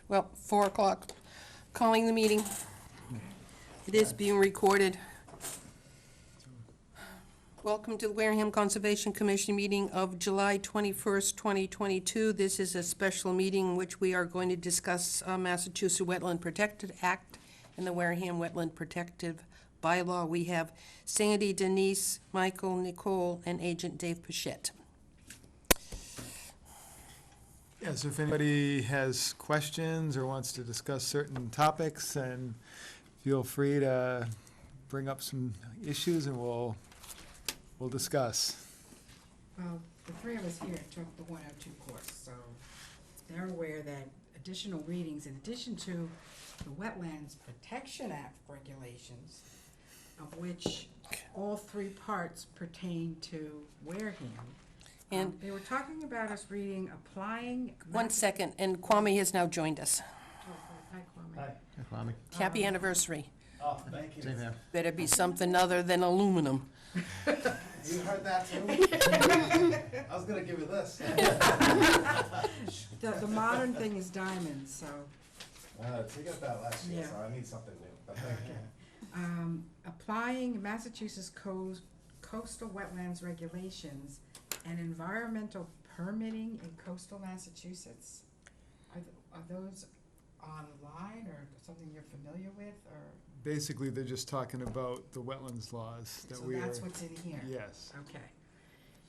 Well, 4 o'clock, calling the meeting. It is being recorded. Welcome to the Wareham Conservation Commission meeting of July 21st, 2022. This is a special meeting in which we are going to discuss Massachusetts Wetland Protected Act and the Wareham Wetland Protective Bylaw. We have Sandy, Denise, Michael, Nicole, and Agent Dave Pichette. Yeah, so if anybody has questions or wants to discuss certain topics, then feel free to bring up some issues and we'll discuss. Well, the three of us here took the 102 course, so they're aware that additional readings, in addition to the Wetlands Protection Act regulations, of which all three parts pertain to Wareham. And they were talking about us reading applying. one second, and Kwame has now joined us. Oh, hi, Kwame. Hi. Hi, Kwame. Happy anniversary. Oh, thank you. Same here. Better be something other than aluminum. You heard that too? I was gonna give you this. The modern thing is diamonds, so. So you got that last year, Yeah. so I need something new, but thank you. Applying Massachusetts coastal wetlands regulations and environmental permitting in coastal Massachusetts. Are those online or something you're familiar with, or? Basically, they're just talking about the wetlands laws that So we are. that's what's in here? Yes. Okay.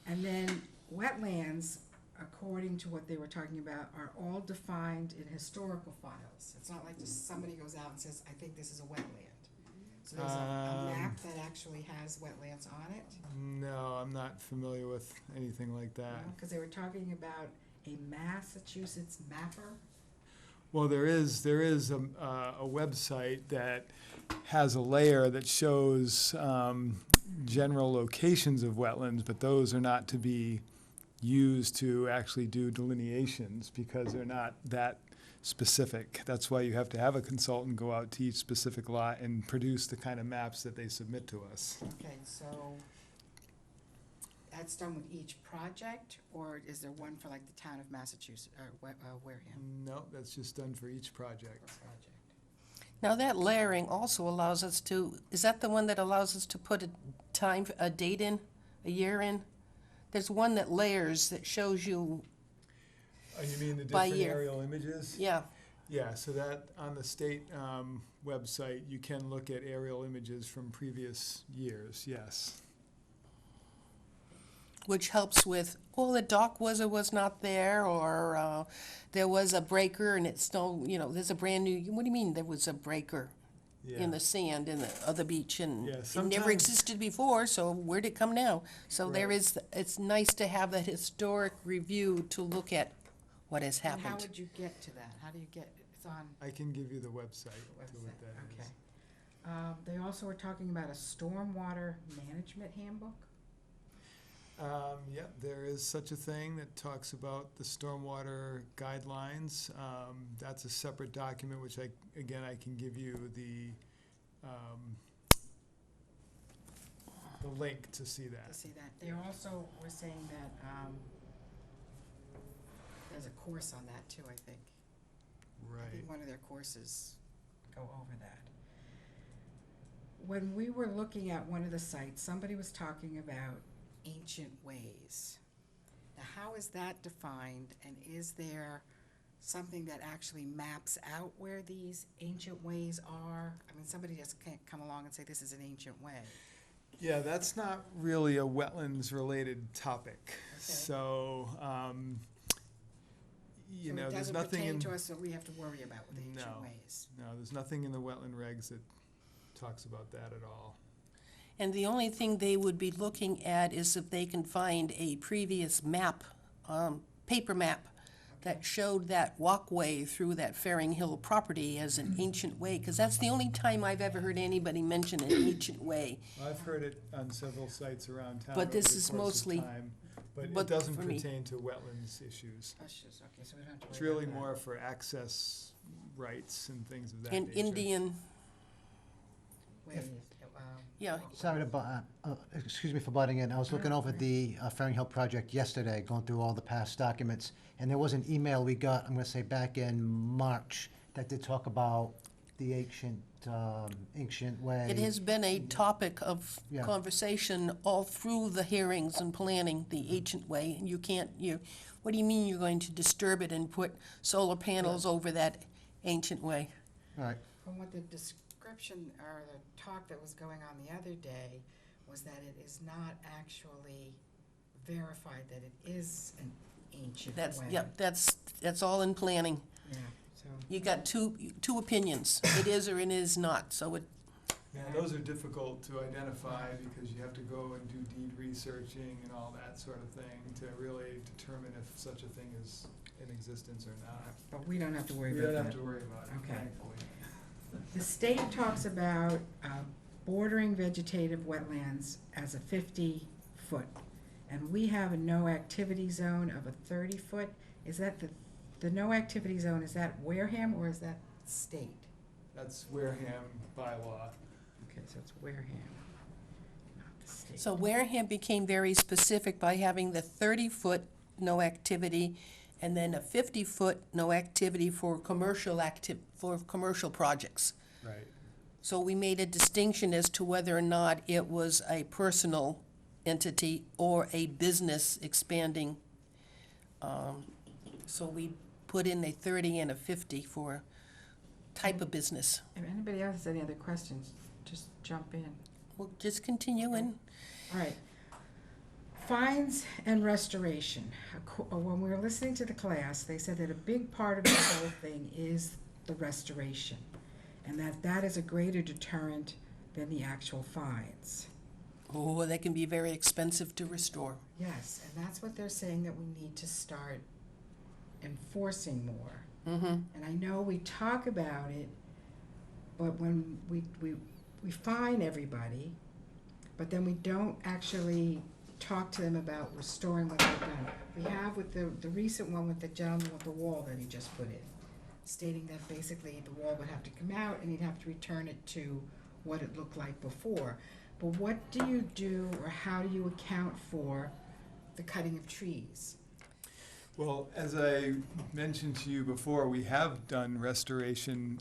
And then wetlands, according to what they were talking about, are all defined in historical files. It's not like just somebody goes out and says, I think this is a wetland. So there's a map that actually has wetlands on it? No, I'm not familiar with anything like that. Because they were talking about a Massachusetts mapper. Well, there is a website that has a layer that shows general locations of wetlands, but those are not to be used to actually do delineations because they're not that specific. That's why you have to have a consultant go out to each specific lot and produce the kind of maps that they submit to us. Okay, so that's done with each project, or is there one for like the town of Massachusetts, or Wareham? No, that's just done for each project. Per project. Now, that layering also allows us to, is that the one that allows us to put a date in, a year in? There's one that layers that shows you, Oh, you mean the By different year. aerial images? yeah. Yeah, so that on the state website, you can look at aerial images from previous years, yes. Which helps with, well, the dock was or was not there, or there was a breaker and it's still, there's a brand new, what do you mean there was a breaker Yeah. in the sand in the other beach and Yeah, it never sometimes- existed before, so where'd it come now? So there Right. is, it's nice to have that historic review to look at what has And how happened. would you get to that? How do you get, it's on I can give you the website the to website, what that is. okay. They also were talking about a stormwater management handbook. Yep, there is such a thing that talks about the stormwater guidelines. That's a separate document, which I can give you the link to see that. To see that. They also were saying that, there's a course on that too, I think. I Right. think one of their courses go over that. When we were looking at one of the sites, somebody was talking about ancient ways. Now, how is that defined, and is there something that actually maps out where these ancient ways are? I mean, somebody just can't come along and say this is an ancient way. Yeah, that's not really a wetlands-related topic. Okay. So, So there's it doesn't nothing pertain in. to us that we have to worry about with ancient No. ways. No, there's nothing in the wetland regs that talks about that at all. And the only thing they would be looking at is if they can find a previous map, paper map, that showed that walkway through that Faring Hill property as an ancient way, because that's the only time I've ever heard anybody mention an ancient way. I've heard it on several sites around town. But over this the is course of mostly- time, but it but doesn't for me- pertain to wetlands issues. That's just, okay, so we don't have to worry It's really about that. more for access rights and things of that And nature. Indian, Ways, Yeah, Sorry to, excuse me for butting in. I was looking over the Ferring Hill project yesterday, going through all the past documents, and there was an email we got, I'm gonna say back in March, that did talk about the ancient way. it has been a topic of Yeah. conversation all through the hearings and planning, the ancient way. And you can't, what do you mean you're going to disturb it and put solar panels over that ancient way? All right, From what the description or the talk that was going on the other day was that it is not actually verified that it is an ancient way. That's all in planning. Yeah, so, You got two opinions. It is or it is not, so it, Yeah, those are difficult to identify because you have to go and do deed researching and all that sort of thing to really determine if such a thing is in existence or not. but we don't have to worry We about don't that. have to worry about it, Okay. thankfully. The state talks about bordering vegetative wetlands as a 50-foot, and we have a no-activity zone of a 30-foot. Is that the no-activity zone, is that Wareham or is that state? That's Wareham bylaw. Okay, so it's Wareham, not the state. so Wareham became very specific by having the 30-foot no activity and then a 50-foot no activity for commercial projects. Right. So we made a distinction as to whether or not it was a personal entity or a business expanding. So we put in a 30 and a 50 for type of business. If anybody else has any other questions, just jump in. We'll just continue and All right. Fines and restoration. When we were listening to the class, they said that a big part of the whole thing is the restoration, and that is a greater deterrent than the actual fines. oh, they can be very expensive to restore. Yes, and that's what they're saying, that we need to start enforcing more. Mm-hmm. And I know we talk about it, but when we fine everybody, but then we don't actually talk to them about restoring what they've done. We have with the recent one with the gentleman with the wall that he just put in, stating that basically the wall would have to come out and he'd have to return it to what it looked like before. But what do you do, or how do you account for the cutting of trees? Well, as I mentioned to you before, we have done restoration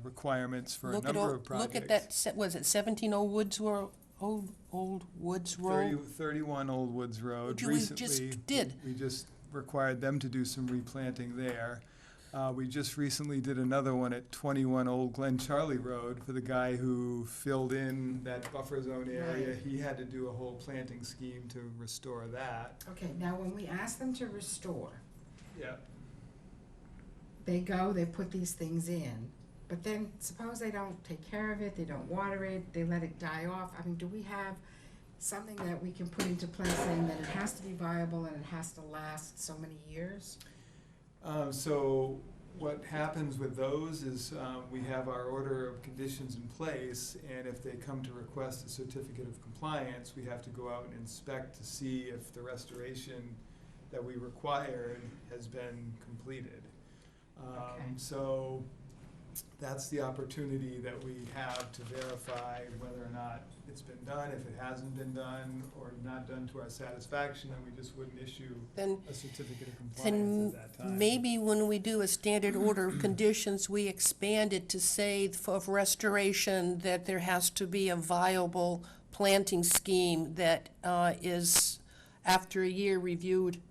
requirements for a Look at number all- of projects. Look at that, was it 17 Old Woods Old Woods Road? 31 Old Woods Road. Which we just did. We just required them to do some replanting there. We just recently did another one at 21 Old Glen Charlie Road for the guy who filled in that buffer zone area. Right. He had to do a whole planting scheme to restore that. Okay, now when we ask them to restore, Yeah. they go, they put these things in, but then suppose they don't take care of it, they don't water it, they let it die off. I mean, do we have something that we can put into place saying that it has to be viable and it has to last so many years? So what happens with those is we have our order of conditions in place, and if they come to request a certificate of compliance, we have to go out and inspect to see if the restoration that we required has been completed. Okay. So that's the opportunity that we have to verify whether or not it's been done. If it hasn't been done or not done to our satisfaction, then we just wouldn't issue Then a certificate of compliance Then at that time. maybe when we do a standard order of conditions, we expand it to say for restoration that there has to be a viable planting scheme that is, after a year, reviewed.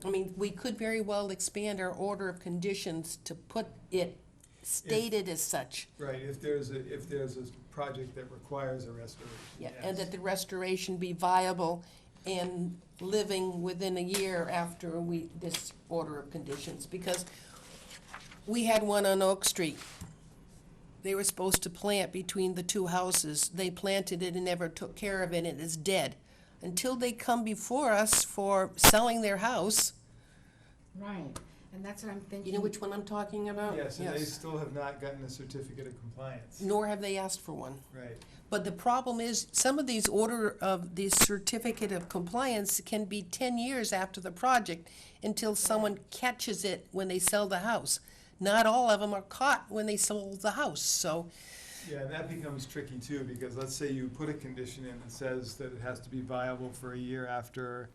I mean, we could very well expand our order of conditions to put it stated as such. Right, if there's a project that requires a restoration, Yeah, yes. and that the restoration be viable and living within a year after this order of conditions, because we had one on Oak Street. They were supposed to plant between the two houses. They planted it and never took care of it, and it's dead. Until they come before us for selling their house, Right, and that's what I'm thinking. you know which one I'm talking about? Yes, and they still have not gotten a certificate of compliance. Nor have they asked for one. Right, But the problem is, some of these these certificate of compliance can be 10 years after the project until someone catches it when they sell the house. Not all of them are caught when they sold the house, so Yeah, and that becomes tricky too, because let's say you put a condition in that says that it has to be viable for a year after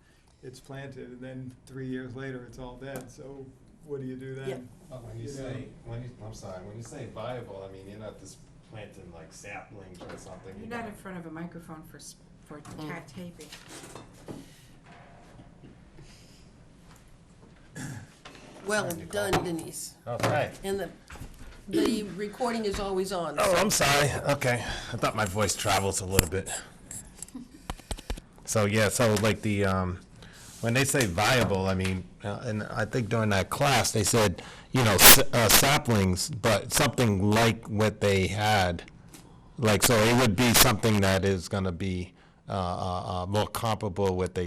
it's planted, and then 3 years later, it's all dead, so what do you do then? Yeah. But when you You say, know. I'm sorry, when you say viable, I mean, you're not just planting like saplings or something. You're not in front of a microphone for cat taping. Well done, Denise. Okay. And the recording is always on. Oh, I'm sorry. Okay. I thought my voice travels a little bit. So, yeah, so like the, when they say viable, I mean, and I think during that class, they said, you know, saplings, but something like what they had. Like, so it would be something that is gonna be, more comparable with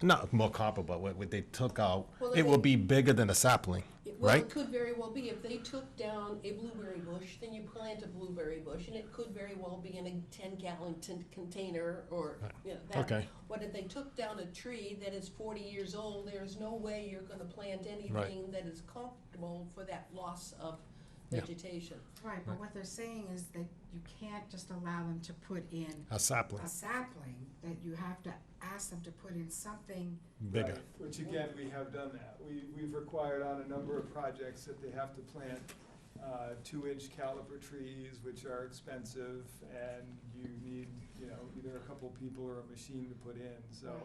not more comparable, what they took out. Well, It will be bigger than a sapling, Well, right? it could very well be, if they took down a blueberry bush, then you plant a blueberry bush, and it could very well be in a 10-gallon container, or, you know, that. Okay. But if they took down a tree that is 40 years old, there's no way you're gonna plant anything that is comfortable for that loss of Yeah. vegetation. Right, but what they're saying is that you can't just allow them to put in A sapling, a sapling, that you have to ask them to put in something. bigger. Right, which again, we have done that. We've required on a number of projects that they have to plant 2-inch caliper trees, which are expensive, and you need, you know, either a couple people or a machine to put in. So, Right.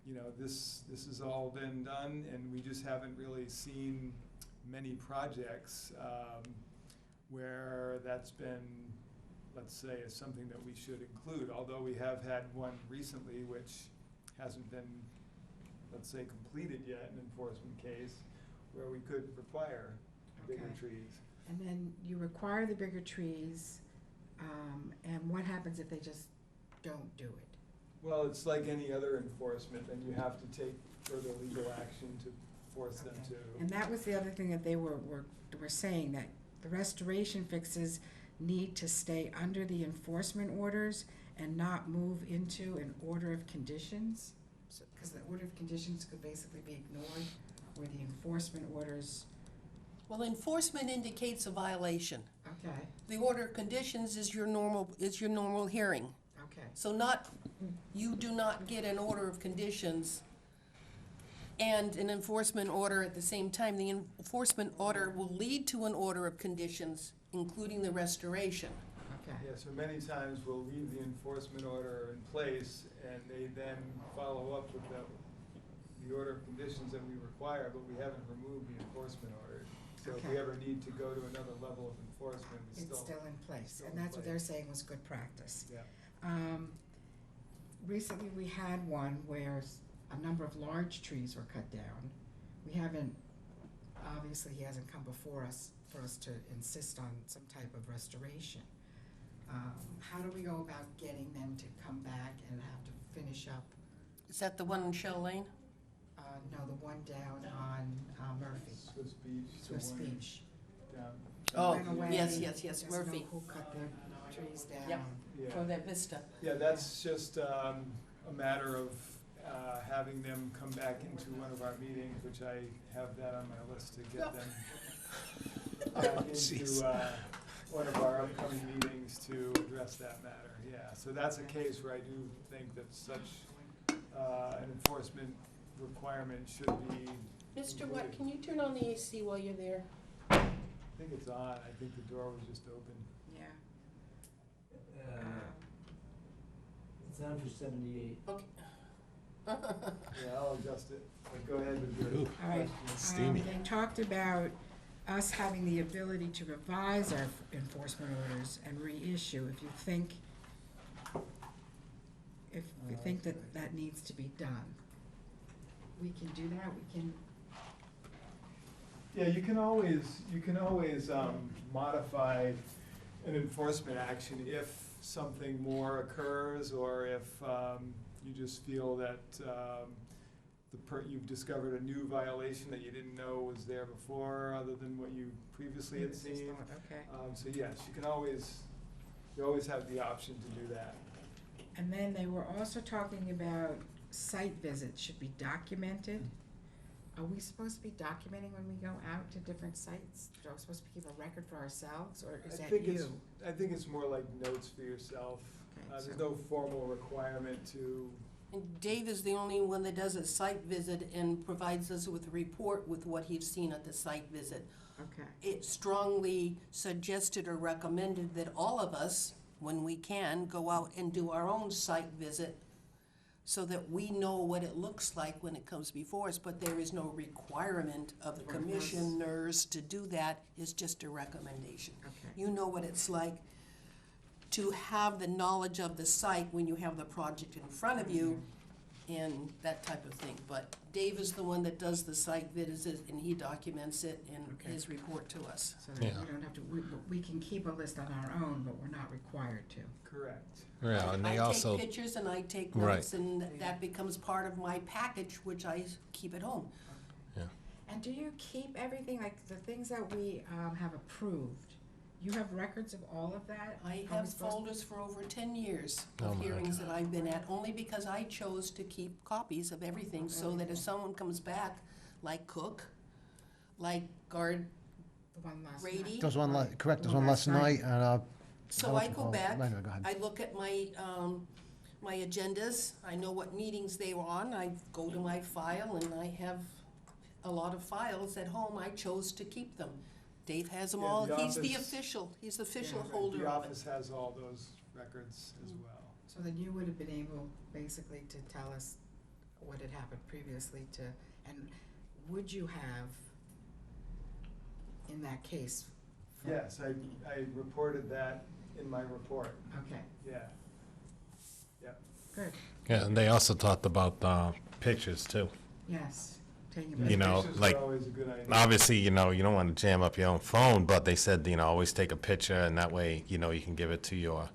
you know, this has all been done, and we just haven't really seen many projects where that's been, let's say, is something that we should include, although we have had one recently which hasn't been, let's say, completed yet, an enforcement case, where we could require bigger Okay. trees. And then you require the bigger trees, and what happens if they just don't do it? Well, it's like any other enforcement, then you have to take further legal action to force them Okay. to. And that was the other thing that they were saying, that the restoration fixes need to stay under the enforcement orders and not move into an order of conditions. Because the order of conditions could basically be ignored, where the enforcement orders, Well, enforcement indicates a violation. okay, The order of conditions is your normal hearing. okay. So you do not get an order of conditions and an enforcement order at the same time. The enforcement order will lead to an order of conditions, including the restoration. Okay, Yeah, so many times we'll leave the enforcement order in place, and they then follow up with the order of conditions that we require, but we haven't removed the enforcement order. So if we Okay. ever need to go to another level of enforcement, we it's still in place, still and in that's what place. they're saying was good practice. Yeah. Recently, we had one where a number of large trees were cut down. We haven't, obviously, he hasn't come before us for us to insist on some type of restoration. How do we go about getting them to come back and have to finish up? Is that the one in Shell Lane? No, the one down on Murphy, Swiss Beach. the Swiss one Beach. down- Oh, Went away, yes, doesn't know Murphy. who cut their trees down. Yep. Yeah. For that vista. Yeah, that's just a matter of having them come back into one of our meetings, which I have that on my list to get them back into one of our upcoming meetings to address that matter, yeah. So that's a case where I do think that such an enforcement requirement should be. Mr. Watt, can you turn on the AC while you're there? I think it's on, I think the door was just open. Yeah. It's on for 78. Okay. Yeah, I'll adjust it, but go ahead with your Ooh. All right. question. Steamy. They talked about us having the ability to revise our enforcement orders and reissue if you think, that needs to be done. We can do that, we can, Yeah, you can always modify an enforcement action if something more occurs, or if you just feel that you've discovered a new violation that you didn't know was there before, other than what you previously had seen. okay. So yes, you always have the option to do that. And then they were also talking about site visits should be documented. Are we supposed to be documenting when we go out to different sites? Are we supposed to keep a record for ourselves, or is that you? I think it's more like notes for yourself. Okay, There's so- no formal requirement to, And Dave is the only one that does a site visit and provides us with a report with what he's seen at the site visit. Okay, It strongly suggested or recommended that all of us, when we can, go out and do our own site visit so that we know what it looks like when it comes before us, but there is no requirement of the Right, that's- commissioners to do that, it's just a recommendation. okay. You know what it's like to have the knowledge of the site when you have the project in front of you and that type of thing. But Dave is the one that does the site visits and he documents it in Okay. his report to us. So that Yeah. we don't have to, we can keep a list on our own, but we're not required to. correct. Yeah, and they I also, take pictures and I take Right. notes, and that becomes part of my package, which I keep at home. And do you keep everything, like the things that we have approved? You have records of all of that? I Are we have supposed- folders for over 10 years Oh of my hearings that I've been at, only because I chose to keep copies of everything, so that if someone comes back, like Cook, like Guard The one last Brady. night. There was one, Right. correct, there was The one last night, and, So I go back, Go ahead. I look at my, my agendas, I know what meetings they were on, I go to my file, and I have a lot of files at home, I chose to keep them. Dave has them Yeah, all, the he's the office- he's the official Yeah, holder The of it. office has all those records as well. So then you would have been able, basically, to tell us what had happened previously to, and would you have, in that case? for- Yes, I reported that in my report, Okay, yeah. good, yeah, and they also talked about pictures too. yes, taking You know, Pictures are like, always a good idea. Obviously, you know, you don't want to jam up your own phone, but they said, you know, always take a picture, and that way, you know, you can give it to your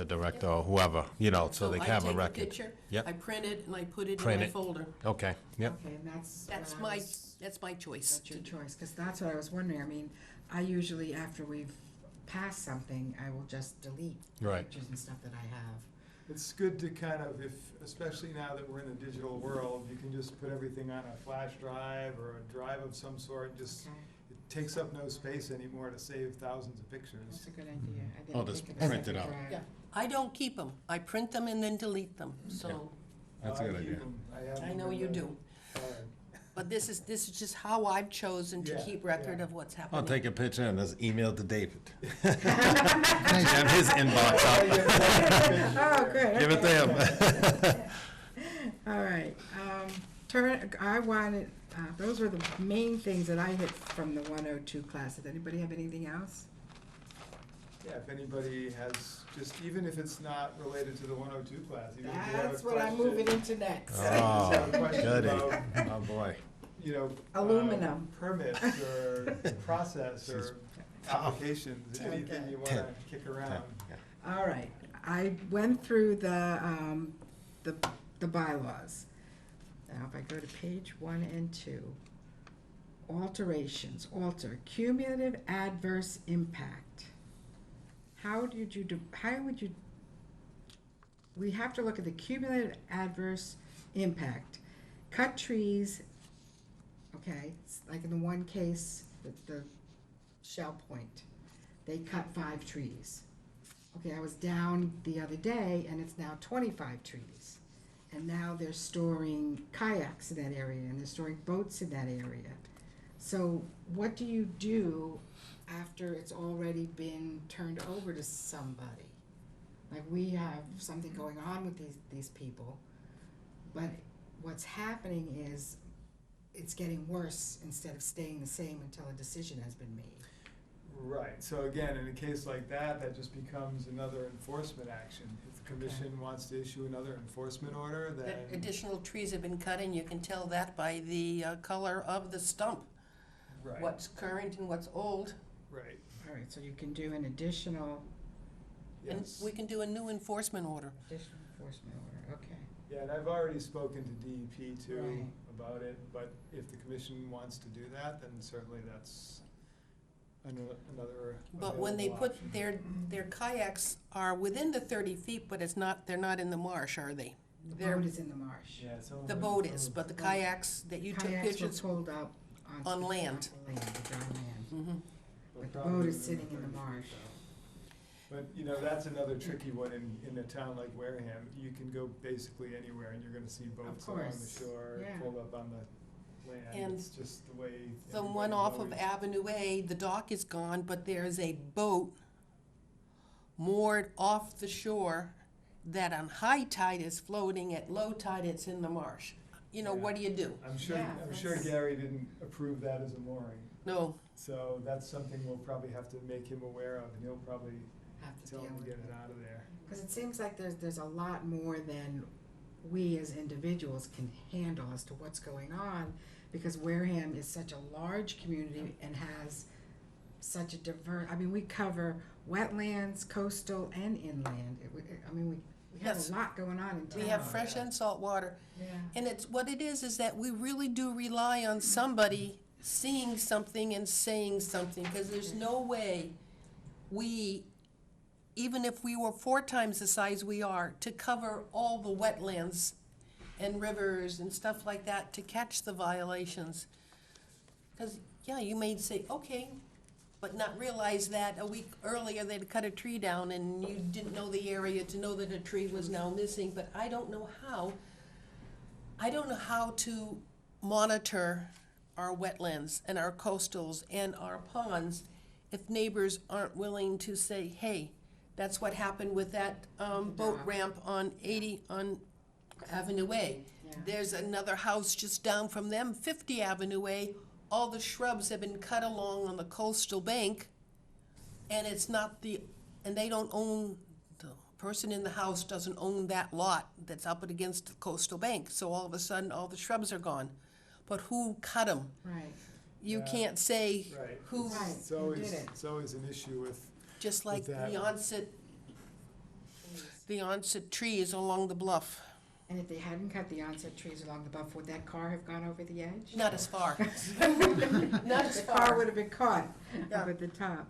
director or whoever, you know, so they can have a I record. take a picture, Yep. I print it, and I put it in Print my it. folder. Okay, yep, Okay, and that's what That's I my, was- that's my choice. That's your choice, because that's what I was wondering. I mean, I usually, after we've passed something, I will just delete Right. pictures and stuff that I have. It's good to kind of, especially now that we're in the digital world, you can just put everything on a flash drive or a drive of some sort, just, Okay, it takes up no space anymore to save thousands of pictures. that's a good idea. I didn't Oh, just think of a print it separate out. drive. Yeah. I don't keep them, I print them and then delete them, so that's a I good keep idea. them. have I them know in you the do. file. But this is just how I've chosen to Yeah, keep record yeah. of what's I'll happening. take a picture and just email to David. Jam his inbox up. Oh, good. Give it to okay. him. All right, those were the main things that I hit from the 102 class. Does anybody have anything else? Yeah, if anybody has, just even if it's not related to the 102 class, even if you have a That's what I'm question- moving into next. If you have a Oh, question goody. about, Oh, boy. you know, Aluminum. permits or process or applications, anything Okay. you wanna kick around. All right, I went through the bylaws. Now, if I go to page 1 and 2, alterations, cumulative adverse impact. How would you, we have to look at the cumulative adverse impact. Cut trees, okay, like in the one case, the Shell Point, they cut 5 trees. Okay, I was down the other day and it's now 25 trees. And now they're storing kayaks in that area and they're storing boats in that area. So what do you do after it's already been turned over to somebody? Like, we have something going on with these people, but what's happening is it's getting worse instead of staying the same until a decision has been made. Right, so again, in a case like that, that just becomes another enforcement action. If the commission wants to issue another enforcement order, That then, additional trees have been cut, and you can tell that by the color of the stump, right, what's current and what's old. right, All right, so you can do an additional And yes. we can do a new enforcement order. enforcement order, okay. Yeah, and I've already spoken to DEP too Right. about it, but if the commission wants to do that, then certainly that's another But when they available put, option. their kayaks are within the 30 feet, but they're not in the marsh, are they? The They're- boat is in the marsh. Yeah, some of The them- boat is, but the kayaks that you took Kayaks pictures. were pulled up onto On the- land. onto the land, the dry land. Mhm. But the probably boat is within sitting in the 30 feet, marsh. though. But, you know, that's another tricky one in a town like Wareham. You can go basically anywhere and you're gonna see boats along the course, shore, yeah. pulled up on the land. And It's just the way. The one everybody's off of always- Avenue A, the dock is gone, but there's a boat moored off the shore that on high tide is floating, at low tide it's in the marsh. You know, Yeah. what do you do? I'm sure, Yeah, I'm sure that's- Gary didn't approve that as a mooring. No, So that's something we'll probably have to make him aware of, and he'll probably Have to tell deal him to with get it. it out of there. Because it seems like there's a lot more than we as individuals can handle as to what's going on, because Wareham is such a large community and has such a diverse, I mean, we cover wetlands, coastal, and inland. We have Yes. a lot going on in town. we have fresh and salt water. Yeah. And it's, what it is that we really do rely on somebody seeing something and saying something, because there's no way we, even if we were 4 times the size we are, to cover all the wetlands and rivers and stuff like that to catch the violations. Because, yeah, you may say, okay, but not realize that a week earlier they'd cut a tree down and you didn't know the area to know that a tree was now missing, but I don't know how. I don't know how to monitor our wetlands and our coastals and our ponds if neighbors aren't willing to say, hey, that's what happened with that boat ramp on 80, on Avenue A. Yeah. There's another house just down from them, 50 Avenue A. All the shrubs have been cut along on the coastal bank, and it's not and they don't own, the person in the house doesn't own that lot that's up against the coastal bank, so all of a sudden, all the shrubs are gone. But who cut them? Right. You Yeah. can't say Right. who, Right. It's always, did it? it's always an issue with, just like that. the onset trees along the bluff. And if they hadn't cut the onset trees along the buffer, would that car have gone over the edge? Not as far. Not as The car far. would have been caught Yeah. up at the top.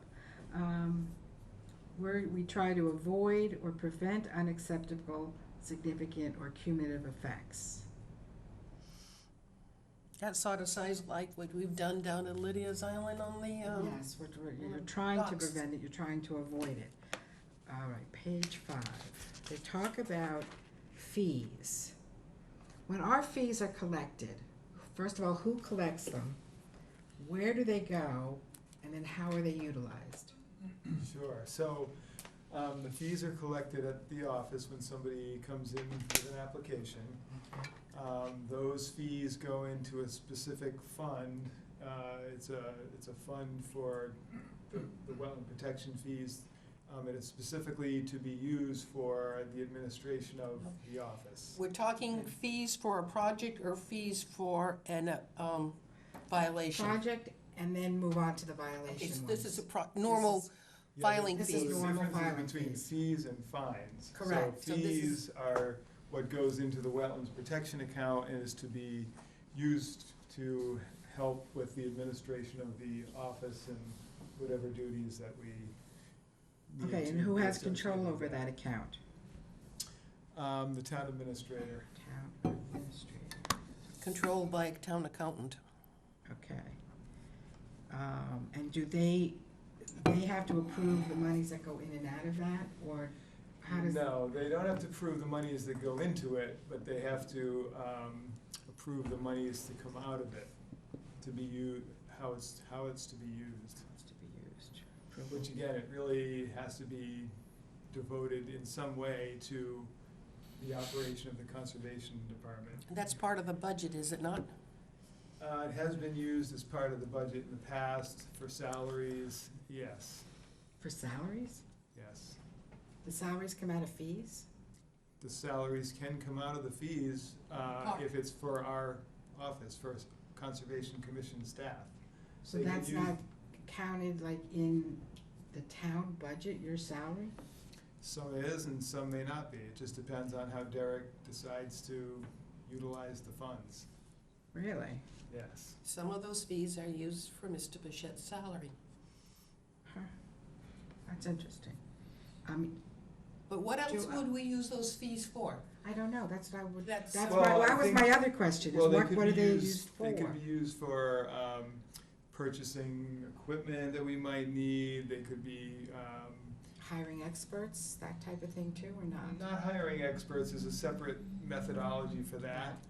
We try to avoid or prevent unacceptable, significant, or cumulative effects. That sort of sounds like what we've done down at Lydia's Island on the, Yes, you're trying to Docks. prevent it, you're trying to avoid it. All right, page 5. They talk about fees. When our fees are collected, first of all, who collects them? Where do they go? And then how are they utilized? sure. So, the fees are collected at the office when somebody comes in with an application. Those fees go into a specific fund. It's a fund for the wetland protection fees. It is specifically to be used for the administration of the office. we're talking fees for a project or fees for an violation? Project, and then move on to the violation It's- ones. This is a normal Yeah, filing This is So fees. the normal difference is filing between fees. fees and fines. Correct. So So this is- fees are what goes into the wetlands protection account and is to be used to help with the administration of the office and whatever duties that we need Okay, and to who be has associated control with over that account? The town administrator. Town administrator, Controlled by a town accountant. okay. And do they have to approve the monies that go in and out of that, or how does? No, they don't have to approve the monies that go into it, but they have to approve the monies to come out of it, to be how it's to be used. It's to be used. Which again, it really has to be devoted in some way to the operation of the conservation department. That's part of the budget, is it not? It has been used as part of the budget in the past for salaries, yes, For salaries? yes. The salaries come out of fees? The salaries can come out of the fees if it's for our office, for Conservation Commission staff. So They can that's use- not counted like in the town budget, your salary? Some is and some may not be. It just depends on how Derek decides to utilize the funds, Really? yes. Some of those fees are used for Mr. Bichette's salary. Huh. That's interesting. But what else Do- would we use those fees for? I don't know, that's what I would, That's- that's Well, my, I that was think- my other question, is Well, they what could are be they used, used for? they could be used for, purchasing equipment that we might need, they could be, Hiring experts, that type of thing too, or not? not hiring experts, there's a separate methodology for that.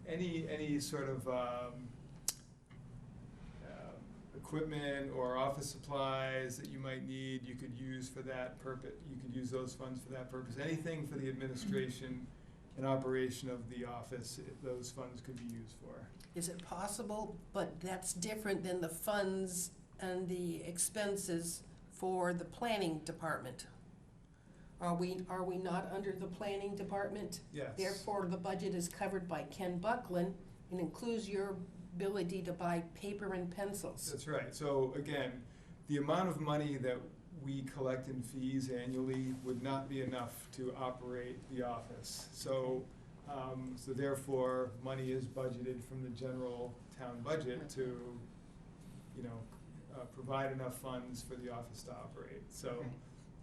Any sort of, equipment or office supplies that you might need, you could use for that purpose, you could use those funds for that purpose. Anything for the administration and operation of the office, those funds could be used for. Is it possible, but that's different than the funds and the expenses for the planning department? Are we not under the planning department? Yes. Therefore, the budget is covered by Ken Buckland and includes your ability to buy paper and pencils. That's right. So again, the amount of money that we collect in fees annually would not be enough to operate the office. So, so therefore, money is budgeted from the general town budget to, you know, provide enough funds for the office to operate. So, Okay.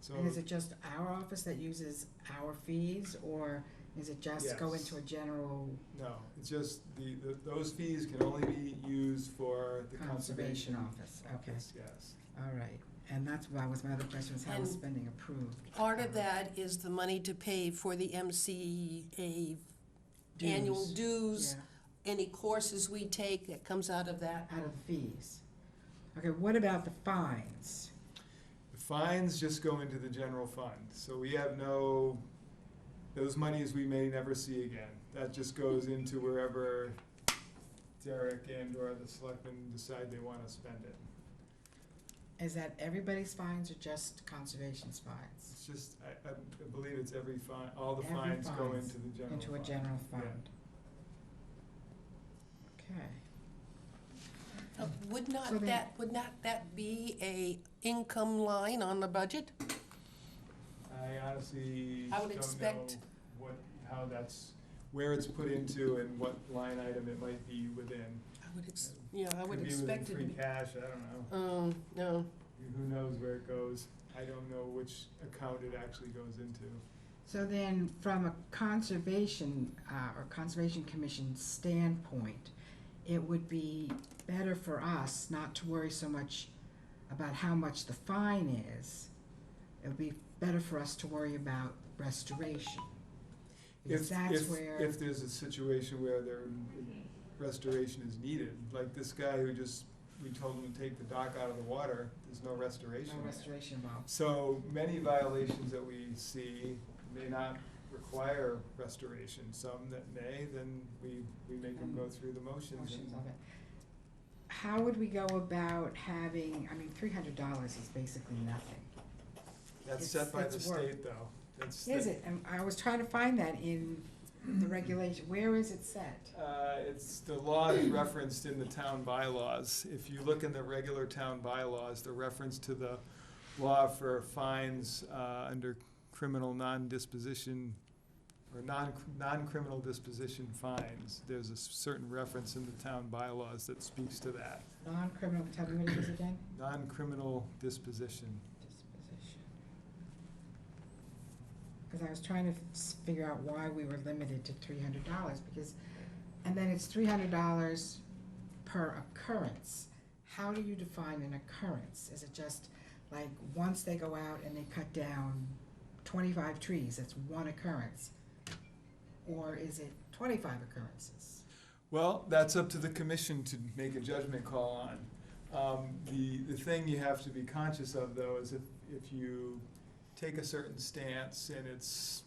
so. And is it just our office that uses our fees, or is it just go Yes. into a general No, it's just those fees can only be used for the conservation conservation office? Okay, office, yes. all right. And that's why was my other question, was how is And spending approved? Part of that is the money to pay for the MCA annual dues, Yeah, any courses we take, that comes out of that. out of the fees. Okay, what about the fines? The fines just go into the general fund, so we have no, those monies we may never see again. That just goes into wherever Derek and or the selectmen decide they wanna spend it. Is that everybody's fines or just conservation's fines? It's just, I believe it's every fine, all the Every fines go fines into the general fund. Into a general Yeah. fund? Okay. Would So not then- would not that be a income line on the budget? I honestly I would don't know expect- how that's, where it's put into and what line item it might be within. I would Could be expect it within to free be. cash, I don't know. No, Who knows where it goes? I don't know which account it actually goes into. So then, from a conservation, or Conservation Commission standpoint, it would be better for us not to worry so much about how much the fine is. It would be better for us to worry about restoration. Because that's where. If there's a situation where restoration is needed, like this guy who just, we told him to take the dock out of the water, there's no restoration. No restoration involved. So many violations that we see may not require restoration. Some that may, then we make them go through the motions. Portions and- of it. How would we go about having, I mean, $300 is basically nothing. That's It's- set by the it's work. state, though. That's Is the- it? And I was trying to find that in the regulation. Where is it set? It's, the law is referenced in the town bylaws. If you look in the regular town bylaws, the reference to the law for fines under criminal non-disposition, or non-criminal disposition fines, there's a certain reference in the town bylaws that speaks to that. Non-criminal, tell me what it is again? Non-criminal disposition. Disposition. Because I was trying to figure out why we were limited to $300, because, and then it's $300 per occurrence. How do you define an occurrence? Is it just like, once they go out and they cut down 25 trees, that's one occurrence? Or is it 25 occurrences? Well, that's up to the commission to make a judgment call on. The thing you have to be conscious of, though, is if you take a certain stance and it's,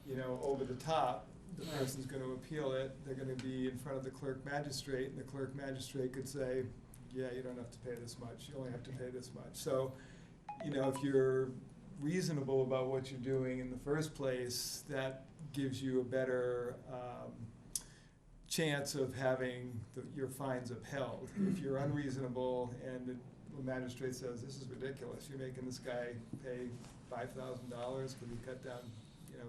you know, over the top, the Right. person's gonna appeal it, they're gonna be in front of the clerk magistrate, and the clerk magistrate could say, yeah, you don't have to pay this much, you only have to pay this much. So, you know, if you're reasonable about what you're doing in the first place, that gives you a better chance of having your fines upheld. If you're unreasonable and the magistrate says, this is ridiculous, you're making this guy pay $5,000 because he cut down, you know,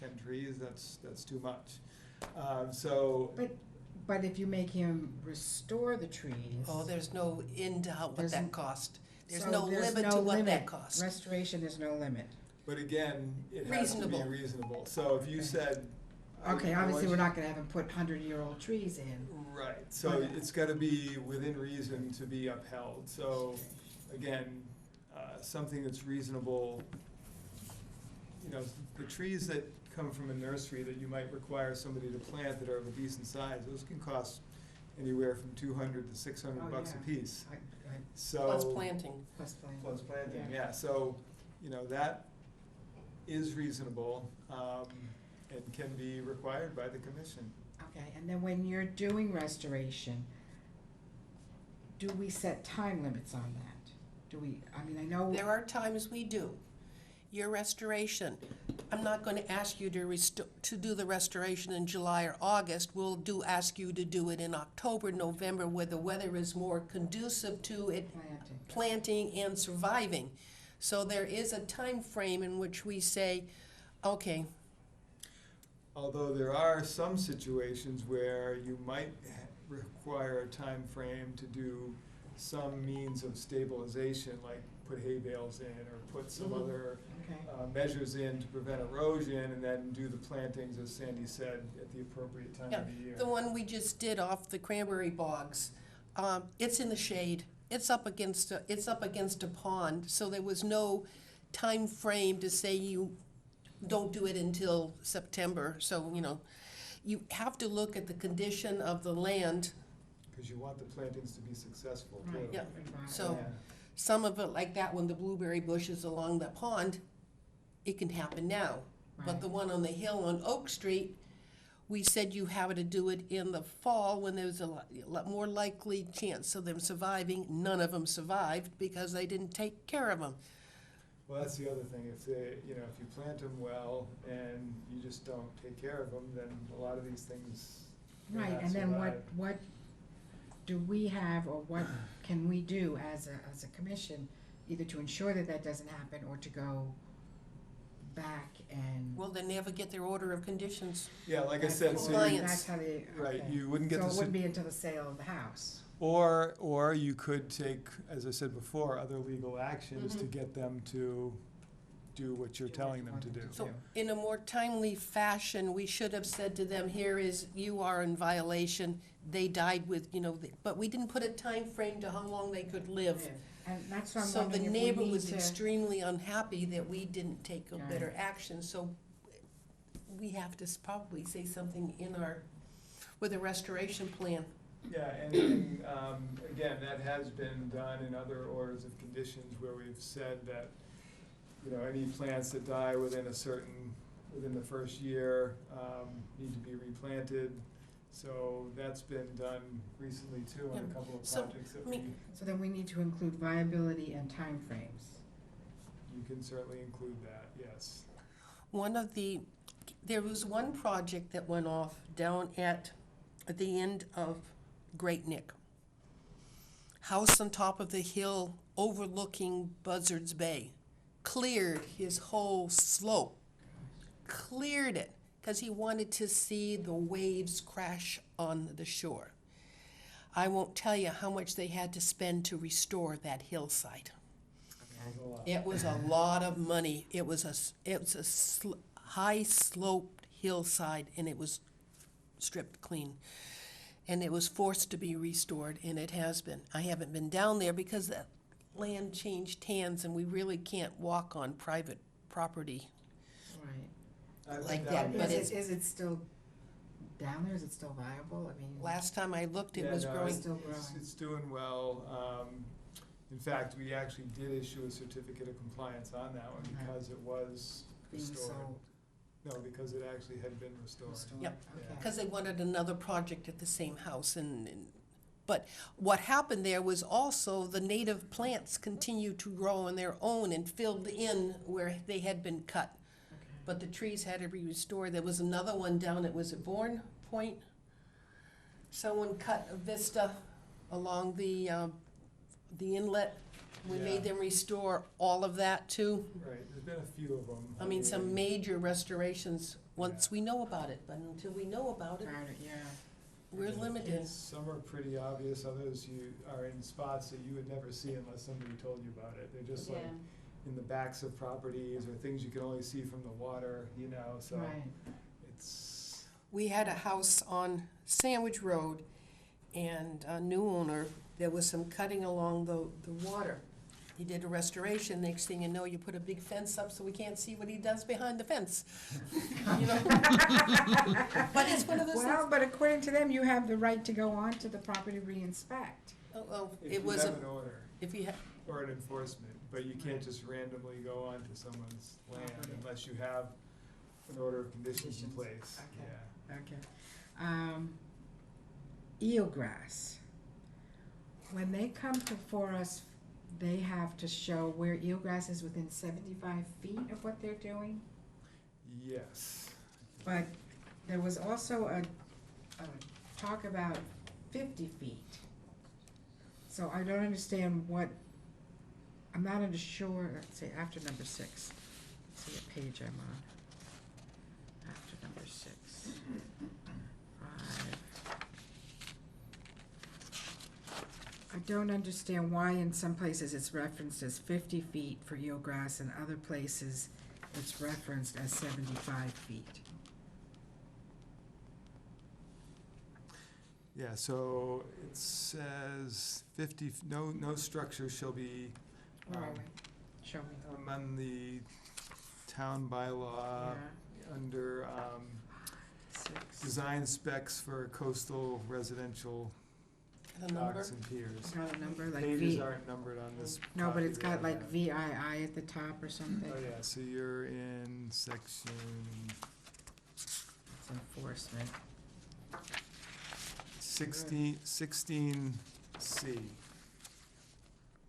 10 trees, that's too much. So, But if you make him restore the trees. oh, there's no end to what There's that n- cost. There's so no there's limit no to what that limit. costs. Restoration, there's no limit. But again, it has to be Reasonable. reasonable. So if you said. Okay, I obviously, want we're you- not gonna have them put 100-year-old trees in. Right, so it's gotta be within reason to be upheld. So again, something that's reasonable, you know, the trees that come from a nursery that you might require somebody to plant that are of a decent size, those can cost anywhere from $200 to $600 Oh, bucks yeah. a piece. So. Plus planting. Plus planting. Plus planting, Yeah. yeah, so, you know, that is reasonable, and can be required by the commission. Okay, and then when you're doing restoration, do we set time limits on that? Do we, I mean, I know. There are times we do. Your restoration, I'm not gonna ask you to do the restoration in July or August. We'll ask you to do it in October, November, where the weather is more conducive to it Planting. planting and surviving. So there is a time frame in which we say, okay, Although there are some situations where you might require a time frame to do some means of stabilization, like put hay bales in or put some Mhm. other Okay, measures in to prevent erosion, and then do the plantings, as Sandy said, at the appropriate time yeah, of the year. the one we just did off the cranberry bogs, it's in the shade. It's up against a pond, so there was no time frame to say you don't do it until September. So, you know, you have to look at the condition of the land. Because you want the plantings to be successful too. right. Yeah. Right. So- Yeah. Some of it, like that one, the blueberry bushes along the pond, it can happen now. But Right. the one on the hill on Oak Street, we said you have to do it in the fall when there's a lot more likely chance of them surviving. None of them survived because they didn't take care of them. Well, that's the other thing, if they, you know, if you plant them well and you just don't take care of them, then a lot of these things may Right, not and then survive. what do we have, or what can we do as a commission, either to ensure that that doesn't happen, or to go back and. Well, they never get their order of conditions. Yeah, like I That's said, cool. so Compliance. That's how they, right, okay. you wouldn't get So the, it cer- wouldn't be until the sale of the house. or you could take, as I said before, other legal actions to Mhm. get them to do what you're Do what telling you them want to them do. to So do. in a more timely fashion, we should have said to them, here is, you are in violation. They died with, you know, but we didn't put a time frame to how long they could live. And that's what I'm So the wondering if we neighbor need was to. extremely unhappy that we didn't take a Right. better action, so we have to probably say something in our, with a restoration plan. Yeah, and again, that has been done in other orders of conditions where we've said that, you know, any plants that die within the first year, need to be replanted. So that's been done recently too on a Yeah. couple of So, projects that I mean- So then we need to include viability and timeframes. you can certainly include that, yes. There was one project that went off down at the end of Great Neck. House on top of the hill overlooking Buzzards Bay. Cleared his whole slope. Cleared it, because he wanted to see the waves crash on the shore. I won't tell you how much they had to spend to restore that hillside. That was a lot. It was a lot of money. It was a high sloped hillside, and it was stripped clean. And it was forced to be restored, and it has been. I haven't been down there because that land changed hands, and we really can't walk on private property. Right. I've Like been that, down but there. Is it still down there? Is it still viable? I mean. Last time I looked, it Yeah, was no, growing. Still It's growing. doing well. In fact, we actually did issue a certificate of compliance on that one Okay. because it was Being restored. sold. No, because it actually had been restored. Restored. Yep. Okay. Because they wanted another project at the same house, but what happened there was also the native plants continued to grow on their own and filled in where they had been cut. Okay. But the trees had to be restored. There was another one down at, was it Bourne Point? Someone cut a vista along the inlet. We Yeah. made them restore all of that too. Right, there's been a few of them. I mean, some major restorations, once we know about it, but until we know about it, Got it, yeah. we're limited. Some are pretty obvious, others you are in spots that you would never see unless somebody told you about it. They're just like, in the backs of properties or things you can only see from the water, you know, so Right. it's, We had a house on Sandwich Road, and a new owner, there was some cutting along the water. He did a restoration, next thing you know, you put a big fence up so we can't see what he does behind the fence. You know? But it's one of those Well, things, but according to them, you have the right to go on to the property re-inspect. if it you was, have an order if you have, or an enforcement, but you can't just randomly go onto someone's land Property. unless you have an order of conditions in Conditions, place, okay. yeah. Okay. Eelgrass. When they come before us, they have to show where eelgrass is within 75 feet of what they're doing? Yes. But there was also a talk about 50 feet. So I don't understand what, I'm not sure, let's see, after number 6. Let's see what page I'm on. After number 6. 5. I don't understand why in some places it's referenced as 50 feet for eelgrass and other places it's referenced as 75 feet. Yeah, so it says 50, no structure shall be, Where are um, we? Show me. on the town bylaw, Yeah. under, 6. design specs for coastal residential the number, docks and piers. Got a number like Pages V, aren't numbered on this. no, but copy it's that I got like have. VII at the top or something. Oh, yeah, so you're in section It's enforcement. 16C.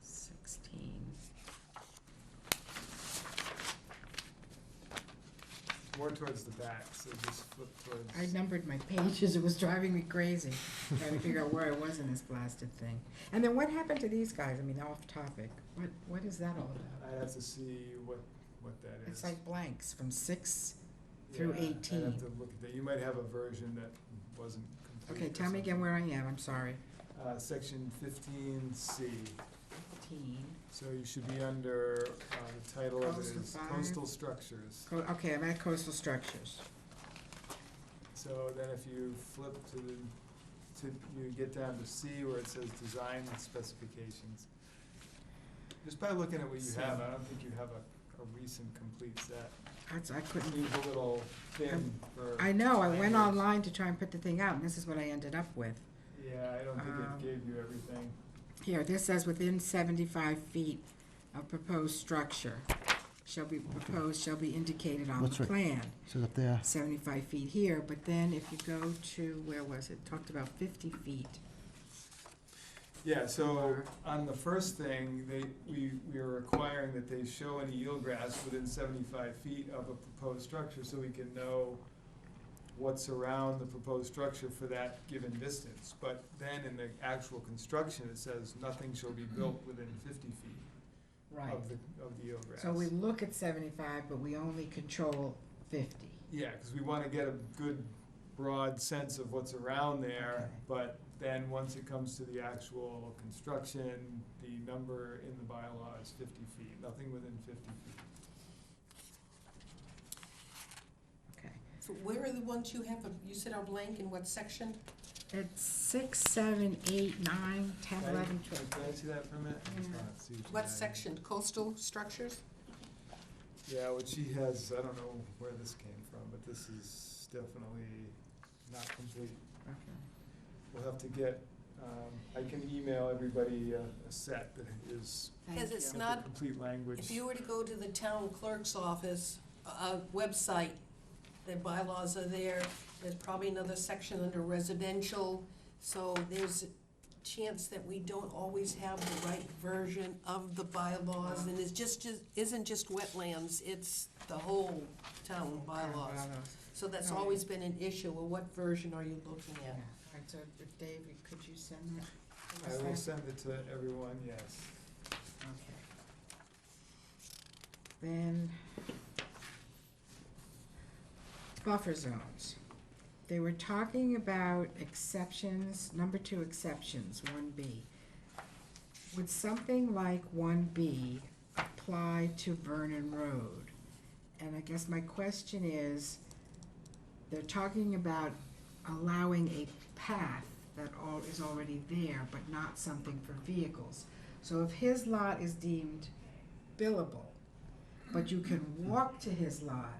16. More towards the back, so just flip towards. I numbered my pages, it was driving me crazy, trying to figure out where I was in this blasted thing. And then what happened to these guys? I mean, off topic, what is that all about? I'd have to see what that is. It's like blanks from 6 through Yeah, 18. I'd have to look at that. You might have a version that wasn't complete. Okay, or tell me again something. where I am, I'm sorry. Section 15C. 15. So you should be under, the title of it Coastal is 5. Coastal Structures. Okay, I'm at coastal structures. So then if you flip you get down to C where it says Design Specifications. Just by looking at what you have, I don't think you have a recent complete set. I couldn't, Seems a little thin for. I know, I went language. online to try and put the thing out, and this is what I ended up with. Yeah, I don't think Um, it gave you everything. Here, this says within 75 feet of proposed structure shall be indicated on That's the right. plan. So up there, 75 feet here, but then if you go to, where was it, talked about 50 feet. Yeah, so on the first thing, we are requiring that they show any eelgrass within 75 feet of a proposed structure so we can know what's around the proposed structure for that given distance. But then in the actual construction, it says nothing shall be built within 50 feet Right. of the eelgrass. So we look at 75, but we only control 50. Yeah, because we want to get a good broad sense of what's around there, Okay. but then once it comes to the actual construction, the number in the bylaw is 50 feet, nothing within 50 feet. Okay. so where are the ones you have, you said are blank, in what section? It's 6, 7, 8, 9, 10, 11, 12. Can I see that for a minute? I just Yeah. wanna see you What have. section, coastal structures? Yeah, what she has, I don't know where this came from, but this is definitely not complete. Okay. We'll have to get, I can email everybody a set that is Thank Because it's you. not- with the complete language. If you were to go to the town clerk's office, website, the bylaws are there. There's probably another section under residential, so there's a chance that we don't always have the right version of the bylaws. And it's isn't just wetlands, it's the whole town bylaws. So that's always been an issue. Well, what version are you looking Yeah. at? All right, so Dave, could you send that? I will send it to everyone, yes. Okay. Then, buffer zones. They were talking about exceptions, number 2 exceptions, 1B. Would something like 1B apply apply to Vernon Road? And I guess my question is, they're talking about allowing a path that is already there, but not something for vehicles. So if his lot is deemed billable, but you can walk to his lot,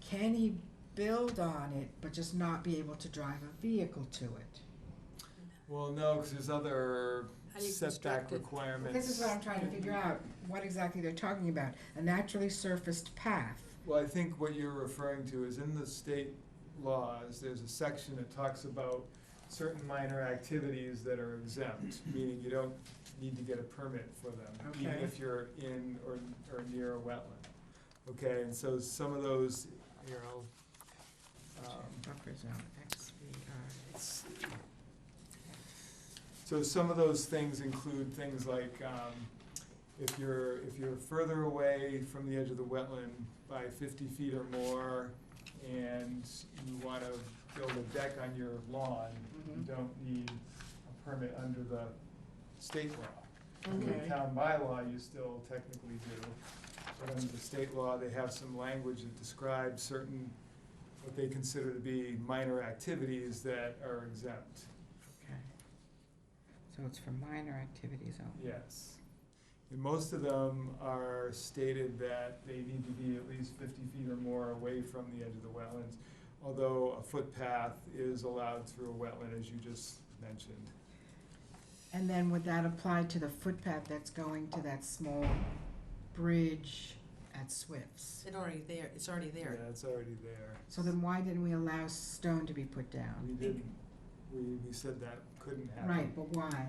can he build on it, but just not be able to drive a vehicle to it? Well, no, because there's other How do you setback construct it? requirements. This is what I'm trying to figure out, what exactly they're talking about. A naturally surfaced path. Well, I think what you're referring to is in the state laws, there's a section that talks about certain minor activities that are exempt, meaning you don't need to get a permit for them, even Okay. if you're in or near a wetland. Okay, and so some of those, here, Buffer zone, XVR. let's see. So some of those things include things like, if you're further away from the edge of the wetland by 50 feet or more, and you want to build a deck on your lawn, you don't need a permit under the state law. Under the Okay. town bylaw, you still technically do, but under the state law, they have some language that describes certain, what they consider to be minor activities that are exempt. Okay. So it's for minor activities only. Yes. And most of them are stated that they need to be at least 50 feet or more away from the edge of the wetlands, although a footpath is allowed through a wetland, as you just mentioned. And then would that apply to the footpath that's going to that small bridge at Swift's? It's already there, it's already there. Yeah, it's already there. So then why didn't we allow stone to be put down? We didn't, we said that couldn't happen. Right, but why?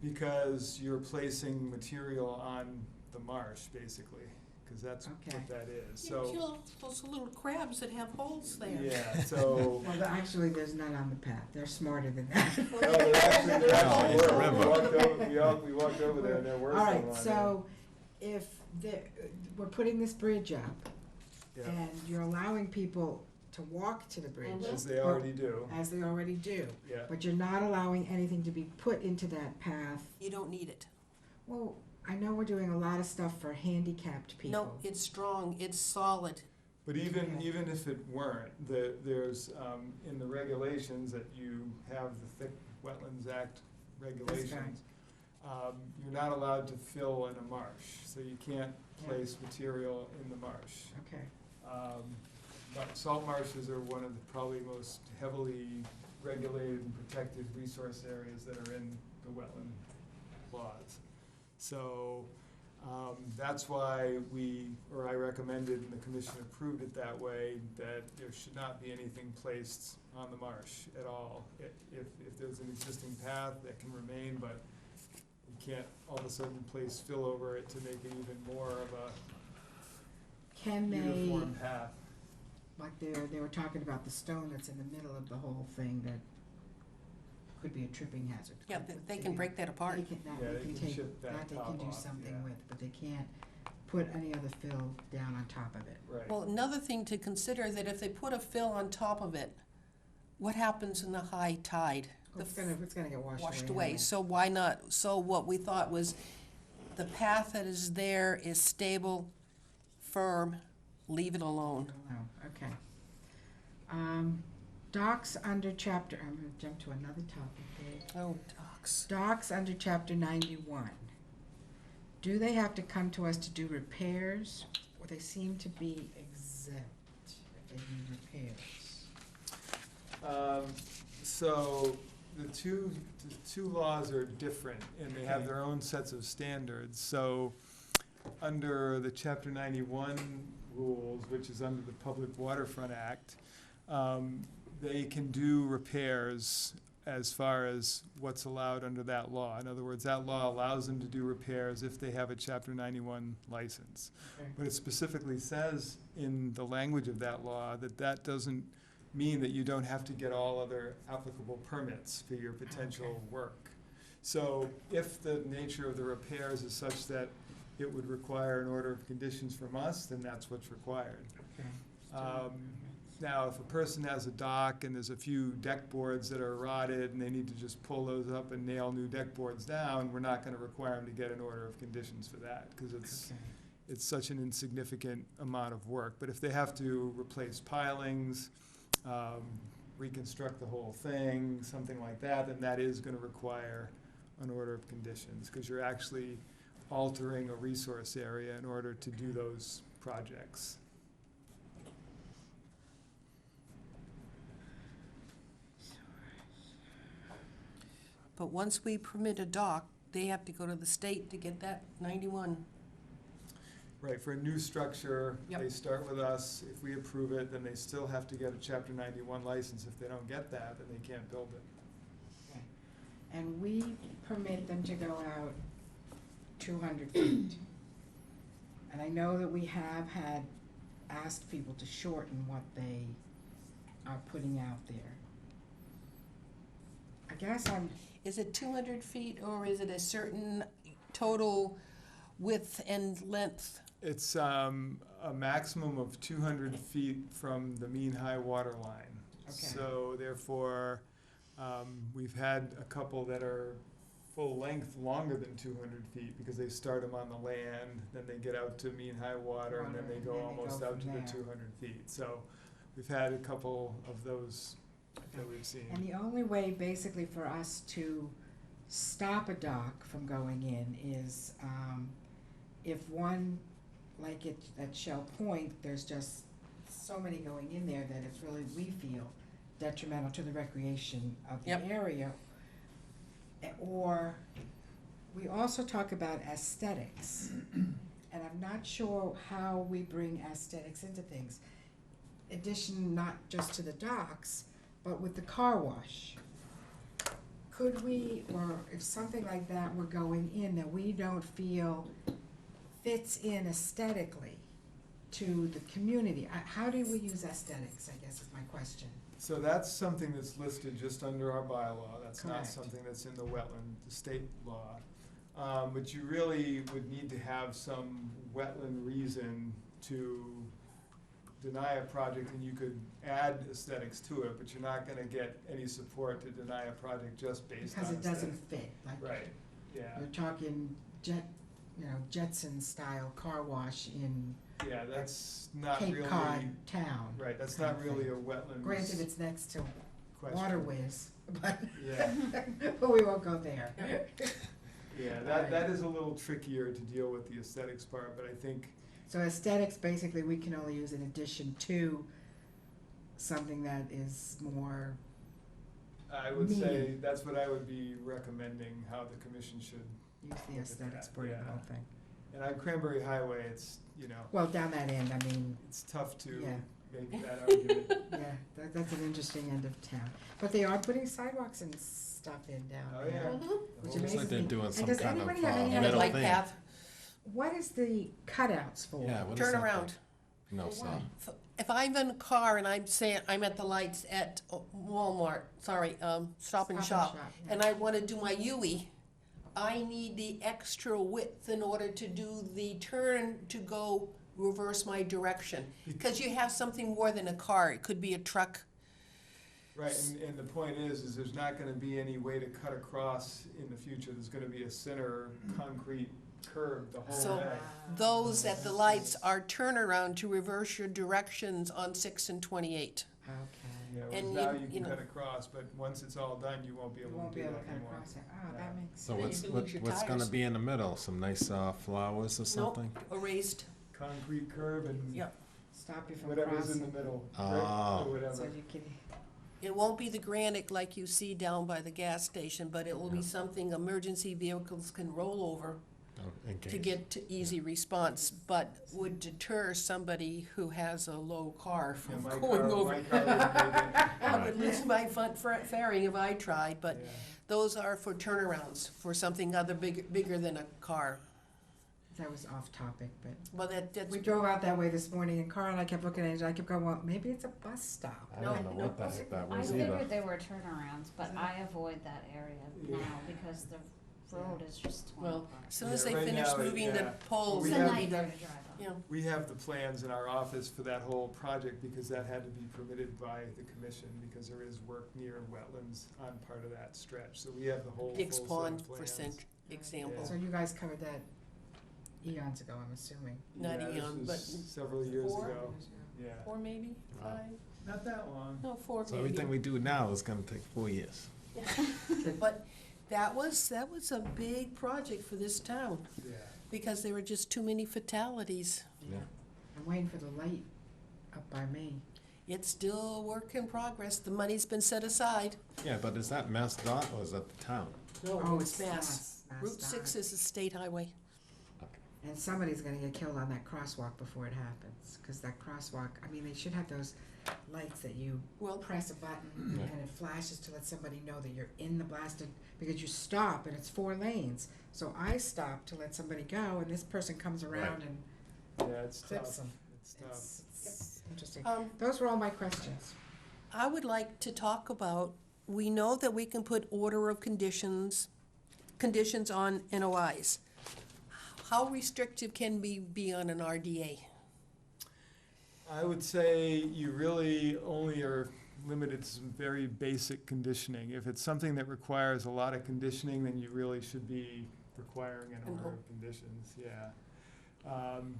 Because you're placing material on the marsh, basically, because that's Okay. what that is, You so. kill those little crabs that have holes there. Yeah, so. Well, actually, there's none on the path. They're smarter than that. No, there actually it's a were. river. We walked over there and there were All some right, on so if we're putting this bridge up, there. Yeah, and you're allowing people to walk to the bridge. as they already do, As they already do. yeah. But you're not allowing anything to be put into that path. You don't need it. Well, I know we're doing a lot of stuff for handicapped people. No, it's strong, it's solid. But even Okay. if it weren't, there's, in the regulations that you have the thick Wetlands Act regulations, you're not allowed to fill in a marsh, so you can't Yeah. place material in the marsh. Okay, But salt marshes are one of the probably most heavily regulated and protected resource areas that are in the wetland laws. So, that's why I recommended and the commission approved it that way, that there should not be anything placed on the marsh at all. If there's an existing path, that can remain, but you can't all of a sudden place fill over it to make it even more of a can they, uniform path. like they were talking about the stone that's in the middle of the whole thing that could be a tripping hazard. Yeah, they can break that apart. They can, Yeah, they can take, chip that that they top can do off, something yeah. with, but they can't put any other fill down on top of it. Right. Well, another thing to consider, that if they put a fill on top of it, what happens in the high tide? The It's gonna get washed away. anyway. So why not, so what we thought was, the path that is there is stable, firm, leave it alone. Oh, okay. Docks under chapter, I'm gonna jump to another topic, Dave. Oh, docks. Docks under chapter 91. Do they have to come to us to do repairs, or they seem to be exempt if they need repairs? So the two laws are different, and they have Okay. their own sets of standards. So under the Chapter 91 rules, which is under the Public Waterfront Act, they can do repairs as far as what's allowed under that law. In other words, that law allows them to do repairs if they have a Chapter 91 license. Okay. But it specifically says in the language of that law that that doesn't mean that you don't have to get all other applicable permits for your potential Okay. work. So if the nature of the repairs is such that it would require an order of conditions from us, then that's what's required. Okay. Um, Now, if a person has a dock and there's a few deck boards that are rotted and they need to just pull those up and nail new deck boards down, we're not gonna require them to get an order of conditions for that, because it's such an insignificant amount of work. But if they have to replace pilings, reconstruct the whole thing, something like that, then that is gonna require an order of conditions, because you're actually altering a resource area in order to do those projects. But once we permit a dock, they have to go to the state to get that 91. Right, for a new structure, Yep. they start with us. If we approve it, then they still have to get a Chapter 91 license. If they don't get that, then they can't build it. Okay. And we permit them to go out 200 feet. And I know that we have had asked people to shorten what they are putting out there. I guess I'm, Is it 200 feet, or is it a certain total width and length? It's a maximum of 200 feet from the mean high water line. Okay. So therefore, we've had a couple that are full length longer than 200 feet, because they start them on the land, then they get out to mean high water, and then they go almost out to from the there. 200 feet. So we've had a couple of those that we've seen. and the only way basically for us to stop a dock from going in is, if one, like at Shell Point, there's just so many going in there that it's really, we feel, detrimental to the recreation of the Yep. area. Or, we also talk about aesthetics, and I'm not sure how we bring aesthetics into things. Addition not just to the docks, but with the car wash. Could we, or if something like that were going in that we don't feel fits in aesthetically to the community, how do we use aesthetics, I guess is my question. So that's something that's listed just under our bylaw. That's not Correct. something that's in the the state law. But you really would need to have some wetland reason to deny a project, and you could add aesthetics to it, but you're not gonna get any support to deny a project just based on Because it doesn't aesthetics. fit, like, Right, yeah, you're talking Jetson style car wash in yeah, that's not Cape really, Cod town. right, that's kind not of really thing. a wetlands Granted, it's next to question. waterways, but, Yeah. but we won't go there. Yeah, that is a little trickier to deal with the aesthetics part, but I think, So aesthetics, basically, we can only use in addition to something that is more, I would say, Meaning. that's what I would be recommending, how the commission should. use the aesthetics part of the whole thing. And on Cranberry Highway, it's, Well, down that end, I mean, it's tough to Yeah. make that argument. yeah, that's an interesting end of town. But they are putting sidewalks and stuff in down Oh, there. yeah. Which Looks amazes like they're me. doing And some does kind of anybody have any idea, middle Light thing. path, What is the cutouts for? Yeah, what is turn that around. thing? No, For so, what? If I'm in a car and I'm saying, I'm at the lights at Walmart, Stop and Shop, yeah. and I wanna do my U-ey, I need the extra width in order to do the turn to go reverse my direction. Because you have something more than a car, it could be a truck. Right, and the point is there's not gonna be any way to cut across in the future. There's gonna be a center concrete curb the whole So- way. Those at the lights are turnaround to reverse your directions on 6 and 28. Okay. Yeah, whereas and now you- you you can know- cut across, but once it's all done, you won't be You able won't to be do able to that cut anymore. across it. Oh, Yeah. that makes so Then you sense. can what's, lose your what's gonna tires. be in the middle? Some nice, flowers or something? Nope, erased, Concrete curb and yep. Stop you from whatever's in the crossing. middle, Oh. brick or So whatever. you can, It won't be the granite like you see down by the gas station, but it will be something emergency vehicles can roll over Oh, in to case. get to easy response, but would deter somebody who has a low car Yeah, from my going car over. wouldn't make it. I would lose my front fairing if I tried, but Yeah. those are for turnarounds, for something other bigger than a car. that was off topic, but Well, that's, we drove out that way this morning and Carl and I kept looking at it, I kept going, well, maybe it's a bus stop. I don't know what that I was either. figured they were turnarounds, but I avoid that area Yeah. now because the road is just torn Well, apart. as soon as Yeah, they right finish now, moving the yeah. poles, We It's a have- nightmare to drive on. yeah. We have the plans in our office for that whole project because that had to be permitted by the commission because there is work near wetlands on part of that stretch. So we have the whole full Diggs set of Pond, for plans. example. So you guys covered that eons ago, I'm assuming. Not Yeah, this eon, was but several years four? ago. Yeah, 4 maybe, Wow. 5? not that long. No, 4 So maybe. everything we do now is gonna take 4 years. But that was a big project for this town, Yeah. because there were just too many fatalities. Yeah. I'm waiting for the light up by me. It's still a work in progress. The money's been set aside. Yeah, but is that Mass Dot or is that the town? No, Oh, it's Mass. Mass Route 6 Dot. is a state highway. And somebody's gonna get killed on that crosswalk before it happens, cause that crosswalk, I mean, they should have those lights that you Well, press a button Yeah. and it flashes to let somebody know that you're in the blasted, because you stop and it's 4 lanes. So I stop to let somebody go and this person comes around and Yeah, it's clips tough. them. It's tough. It's interesting. um, Those were all my questions. I would like to talk about, we know that we can put order of conditions on NOIs. How restrictive can we be on an RDA? I would say you really only are limited to some very basic conditioning. If it's something that requires a lot of conditioning, then you really should be requiring an order of conditions, yeah.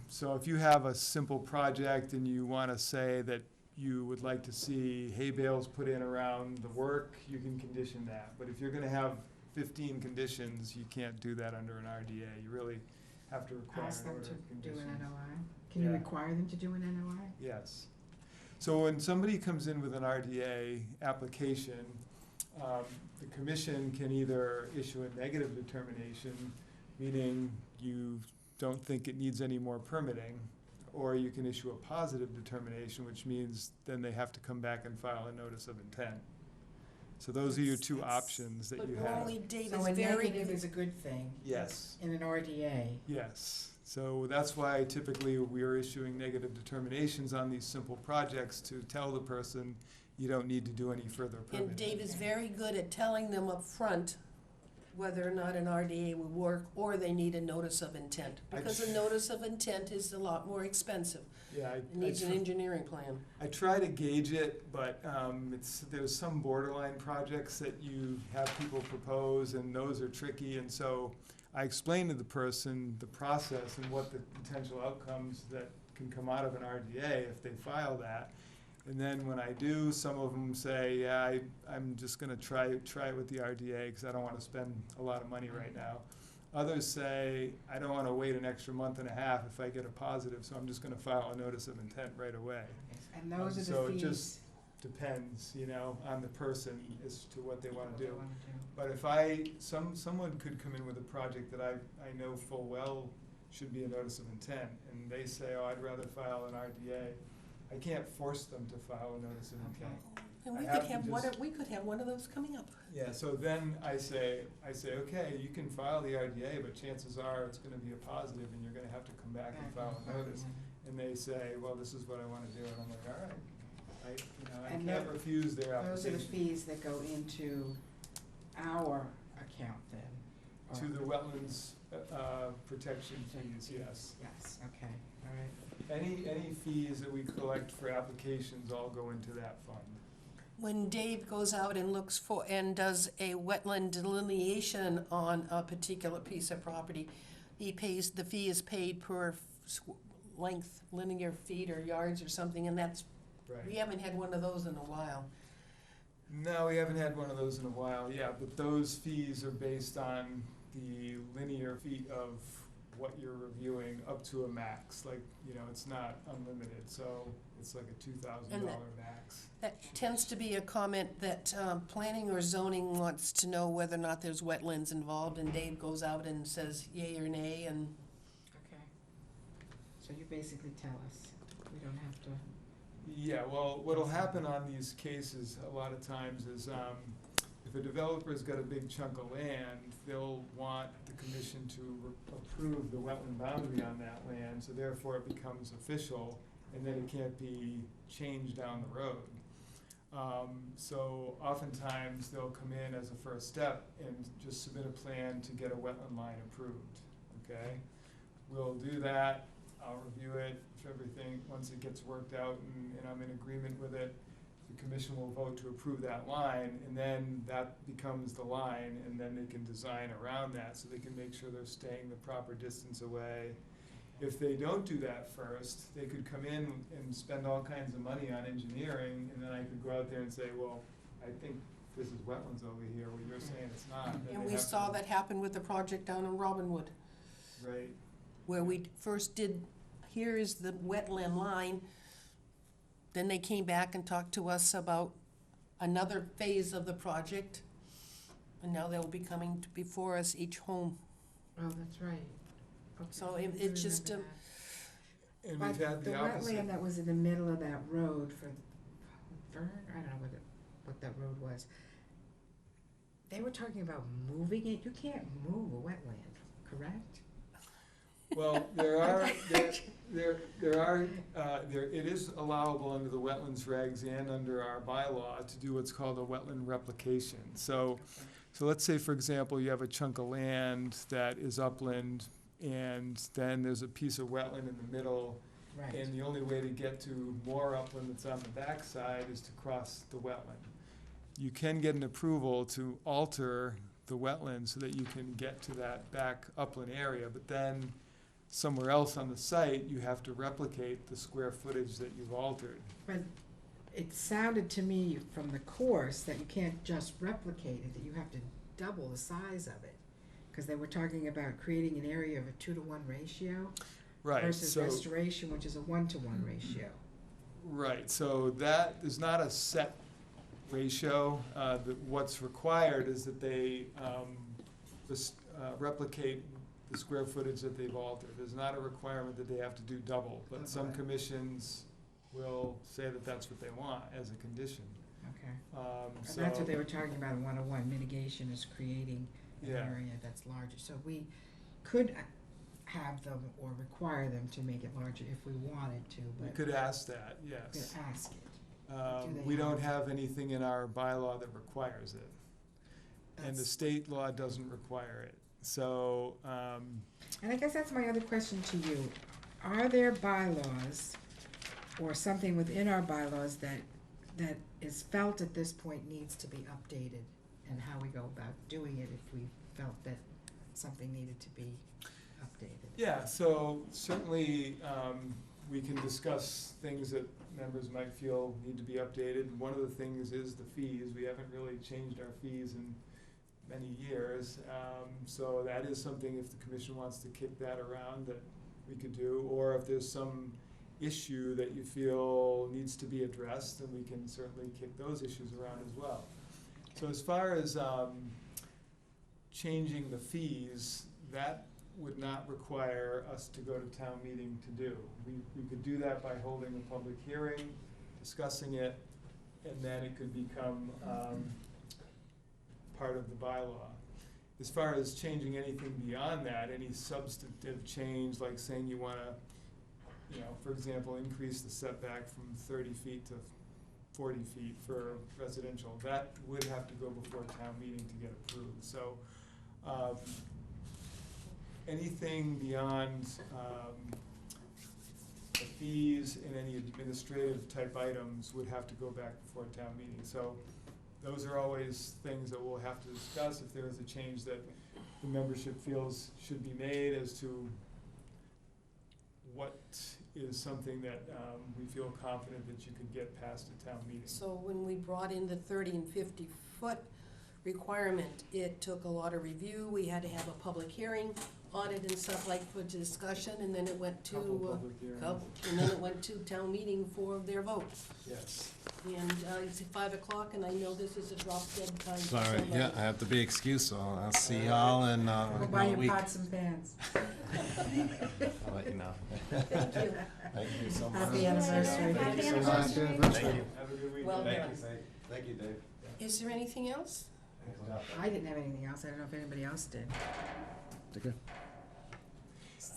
So if you have a simple project and you want to say that you would like to see hay bales put in around the work, you can condition that. But if you're gonna have 15 conditions, you can't do that under an RDA. You really have to require Ask an them order to of do conditions. an NOI. Can you Yeah. require them to do an NOI? Yes. So when somebody comes in with an RDA application, the commission can either issue a negative determination, meaning you don't think it needs any more permitting, or you can issue a positive determination, which means then they have to come back and file a notice of intent. So those are your two That's- options that But you have. only Dave So is a very, negative is a good thing Yes. in an RDA. Yes, so that's why typically we are issuing negative determinations on these simple projects to tell the person you don't need to do any further permitting. and Dave is very good at telling them up front whether or not an RDA will work, or they need a notice of intent. Because a notice of intent is a lot more expensive. Yeah, It needs an engineering plan. I try to gauge it, but there's some borderline projects that you have people propose, and those are tricky, and so I explain to the person the process and what the potential outcomes that can come out of an RDA if they file that. And then when I do, some of them say, yeah, I'm just gonna try it with the RDA, because I don't wanna spend a lot of money right now. Others say, I don't wanna wait an extra month and a half if I get a positive, so I'm just gonna file a notice of intent right away. And those are So the it fees. just depends, on the person as to what they wanna what they do. wanna do. But if someone could come in with a project that I know full well should be a notice of intent, and they say, oh, I'd rather file an RDA, I can't force them to file a notice of intent. And I we have could to have just- we could have one of those coming up. Yeah, so then I say, okay, you can file the RDA, but chances are it's gonna be a positive, and you're gonna have to come back and file a notice. And they say, well, this is what I wanna do, and I'm like, all right. I And can't tho- refuse their Those are the application. fees that go into our account then? To or- the wetlands, protection fees, yes. Yes, okay, all right. Any fees that we collect for applications all go into that fund. When Dave goes out and looks for, and does a wetland delineation on a particular piece of property, the fee is paid per length, linear feet or yards or something, and that's, we Right. haven't had one of those in a while. No, we haven't had one of those in a while, yeah, but those fees are based on the linear feet of what you're reviewing up to a max, like, it's not unlimited, so it's like a $2,000 max. That tends to be a comment that planning or zoning wants to know whether or not there's wetlands involved, and Dave goes out and says yay or nay, and Okay. So you basically tell us, we don't have to. Yeah, well, what'll happen on these cases a lot of times is, if a developer's got a big chunk of land, they'll want the commission to approve the wetland boundary on that land, so therefore it becomes official, and then it can't be changed down the road. So oftentimes, they'll come in as a first step and just submit a plan to get a wetland line approved, okay? We'll do that, I'll review it, if everything, once it gets worked out and I'm in agreement with it, the commission will vote to approve that line, and then that becomes the line, and then they can design around that, so they can make sure they're staying the proper distance away. If they don't do that first, they could come in and spend all kinds of money on engineering, and then I could go out there and say, well, I think this is wetlands over here, what you're saying it's not. Then And they we have saw to- that happen with the project down in Robinwood, Right, where we first did, here is the wetland line. Then they came back and talked to us about another phase of the project. And now they'll be coming before us each home. Oh, that's right. Okay, So I it do just, remember that. and But we've had the opposite. wetland that was in the middle of that road for Vern, I don't know what that road was. They were talking about moving it. You can't move a wetland, correct? Well, it is allowable under the wetlands regs and under our bylaw to do what's called a wetland replication. So let's say, for example, you have a chunk of land that is upland, and then there's a piece of wetland in the middle, Right. and the only way to get to more upland that's on the backside is to cross the wetland. You can get an approval to alter the wetland so that you can get to that back upland area, but then somewhere else on the site, you have to replicate the square footage that you've altered. But it sounded to me from the course that you can't just replicate it, that you have to double the size of it. Because they were talking about creating an area of a 2-to-1 ratio Right, versus so, restoration, which is a 1-to-1 ratio. right, so that is not a set ratio. What's required is that they replicate the square footage that they've altered. There's not a requirement that they have to do double, but some Okay. commissions will say that that's what they want as a condition. Okay. And So, that's what they were talking about in 101, mitigation is creating an Yeah. area that's larger. So we could have them or require them to make it larger if we wanted to, we but could ask that, we could yes. ask it. Do they We don't have- have anything in our bylaw that requires it, and the That's- state law doesn't require it. So, And I guess that's my other question to you. Are there bylaws or something within our bylaws that is felt at this point needs to be updated? And how we go about doing it if we felt that something needed to be updated? yeah, so certainly, we can discuss things that members might feel need to be updated. One of the things is the fees. We haven't really changed our fees in many years. So that is something, if the commission wants to kick that around, that we could do. Or if there's some issue that you feel needs to be addressed, then we can certainly kick those issues around as well. So as far as changing the fees, that would not require us to go to town meeting to do. We could do that by holding a public hearing, discussing it, and then it could become part of the bylaw. As far as changing anything beyond that, any substantive change, like saying you wanna, for example, increase the setback from 30 feet to 40 feet for residential, that would have to go before town meeting to get approved. So, anything beyond the fees and any administrative type items would have to go back before town meeting. So those are always things that we'll have to discuss if there is a change that the membership feels should be made as to what is something that we feel confident that you could get past a town meeting. So when we brought in the 30 and 50-foot requirement, it took a lot of review. We had to have a public hearing on it and stuff like for discussion, and then it went to, Couple public hearings. and then it went to town meeting for their vote. Yes. And it's 5 o'clock, and I know this is a drop dead time. for Sorry, somebody. yeah, I have to be excused, so I'll see y'all in Go buy a your week. pots and pans. I'll let you know. Thank you. Thank you so much. Happy anniversary. Thank you so Happy much. anniversary. Thank you. Have a good weekend. Well Thank done. you, thank you, Dave. Is there anything else? I didn't have anything else. I don't know if anybody else did.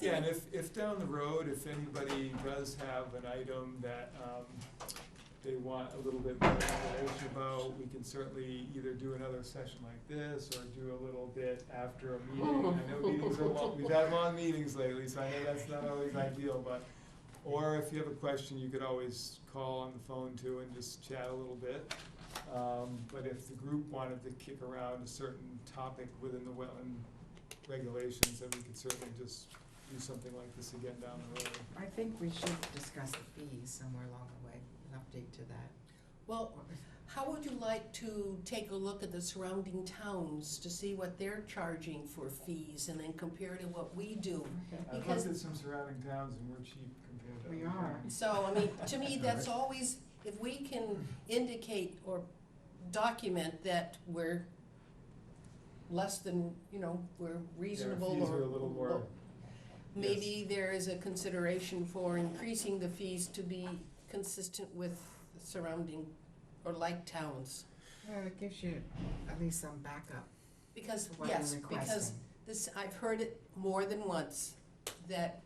Yeah, and if down the road, if anybody does have an item that they want a little bit more information about, we can certainly either do another session like this or do a little bit after a meeting. I know meetings are long, we've had long meetings lately, so I know that's not always ideal, but, or if you have a question, you could always call on the phone too and just chat a little bit. But if the group wanted to kick around a certain topic within the wetland regulations, then we could certainly just do something like this again down the road. I think we should discuss the fees somewhere along the way, an update to that. Well, how would you like to take a look at the surrounding towns to see what they're charging for fees and then compare to what we do? I've Because- looked at some surrounding towns and we're cheap compared to. We other are. towns. So, I mean, to me, that's always, if we can indicate or document that we're less than, we're reasonable fees or. are a little more- Maybe there is a consideration for increasing the fees to be consistent with surrounding or like towns. Well, it gives you at least some backup. Because, What you're yes, because requesting. this, I've heard it more than once, that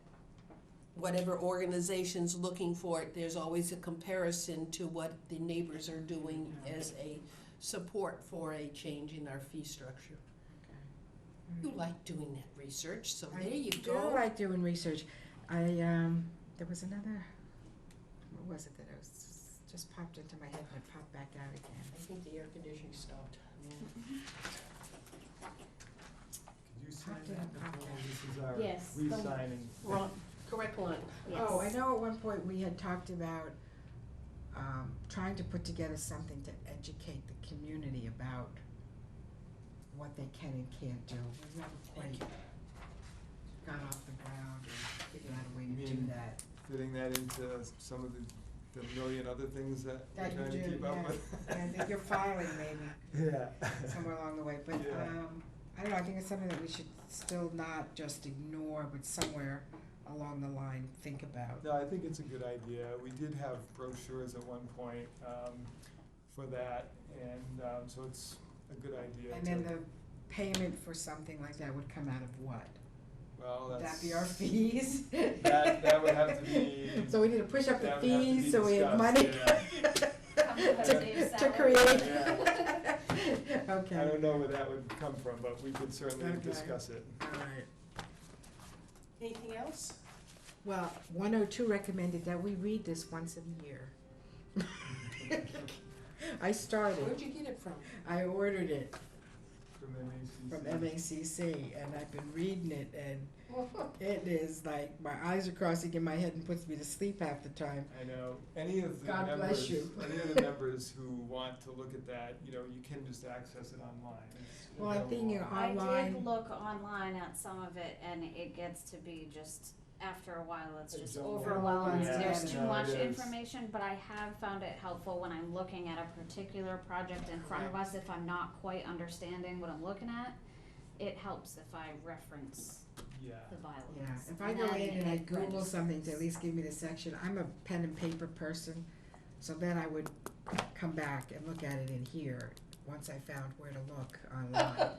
whatever organization's looking for it, there's always a comparison to what the neighbors are doing as a support for a change in our fee structure. You like doing that research, so there you I do go. like doing research. There was another, what was it that I was, just popped into my head and it popped back out again. I think the air conditioning stopped. Could you sign Popped in that, and popped Nicole? out. This is our Yes, the- re-signing. Wrong, correct one. Oh, I know at one point we had talked about trying to put together something to educate the community about what they can and can't do. We've never quite got off the ground or figured out a way to do mean that. Fitting that into some of the million other things that we're That you trying to do, keep up yeah. with. I think you're filing maybe Yeah. somewhere along the way, but Yeah. I don't know, I think it's something that we should still not just ignore, but somewhere along the line think about. No, I think it's a good idea. We did have brochures at one point for that, and so it's a good idea. And then the payment for something like that would come out of what? Well, Would that's. that be our fees? That would have to be. So we need to push up the that would have to be fees so we have discussed, money yeah. Come from to Dave's to salary. create. Yeah. I Okay, don't know where that would come from, but we could certainly Okay. discuss it. all right. Anything else? Well, 102 recommended that we read this once a year. I started, Where'd you get it from? I ordered it From from MACC. MACC, and I've been reading it, and it is like, my eyes are crossing in my head and puts me to sleep half the time. I know, any of the God bless members, you. any of the members who want to look at that, you can just access it online. It's Well, I think, available I online. did look online at some of it, and it gets to be just, after a while, it's I just don't know. overwhelming. Yeah, There's I too know much it is. information, but I have found it helpful when I'm looking at a particular project in front of us. If I'm not quite understanding what I'm looking at, it helps if I reference Yeah. the violence. Yeah, if I go then in and I it Google registers. something to at least give me the section, I'm a pen and paper person, so then I would come back and look at it in here, once I found where to look online.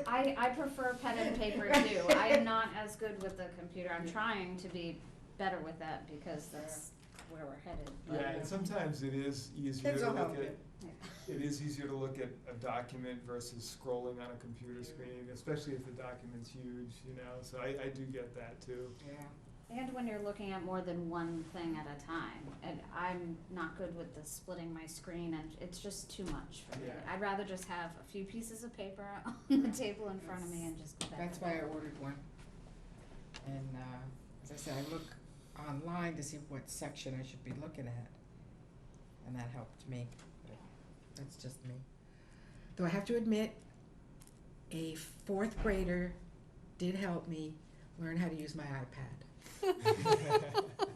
I prefer pen and paper too. I am not as good with the computer. I'm trying to be better with that because that's where we're headed. but- Yeah, and sometimes it is easier Kids to will look help at, you. it is easier to look at a document versus scrolling on a computer screen, especially if the document's huge, so I do get that too. Yeah. And when you're looking at more than one thing at a time, and I'm not good with the splitting my screen, and it's just too much for me. Yeah. I'd rather just have a few pieces of paper on the table in front of me and just go back. That's to why I it. ordered one. And, as I said, I look online to see what section I should be looking at. And that helped me, but that's just me. Though I have to admit, a 4th grader did help me learn how to use my iPad.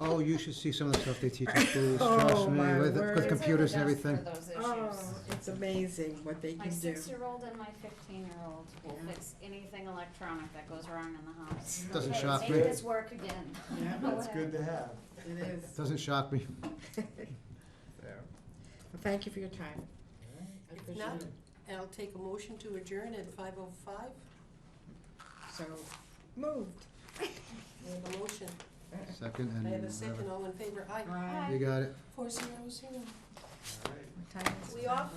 Oh, you should see some of the stuff they teach in schools, Oh, trust me, my with word. with It's computers on and the desk everything. for those Oh, issues. it's amazing what they My can do. 6-year-old and my 15-year-old will Yeah. fix anything electronic that goes wrong in the house. Doesn't Okay, shock make me. this work again. Yeah. That's good to have. It is. Doesn't shock me. Well, thank you for your time. I If appreciate not, it. I'll take a motion to adjourn at 5:05. So, moved. We have a motion. Second, and. I have a second, all in favor, aye. Aye. You got it. 400. What time is it? We off?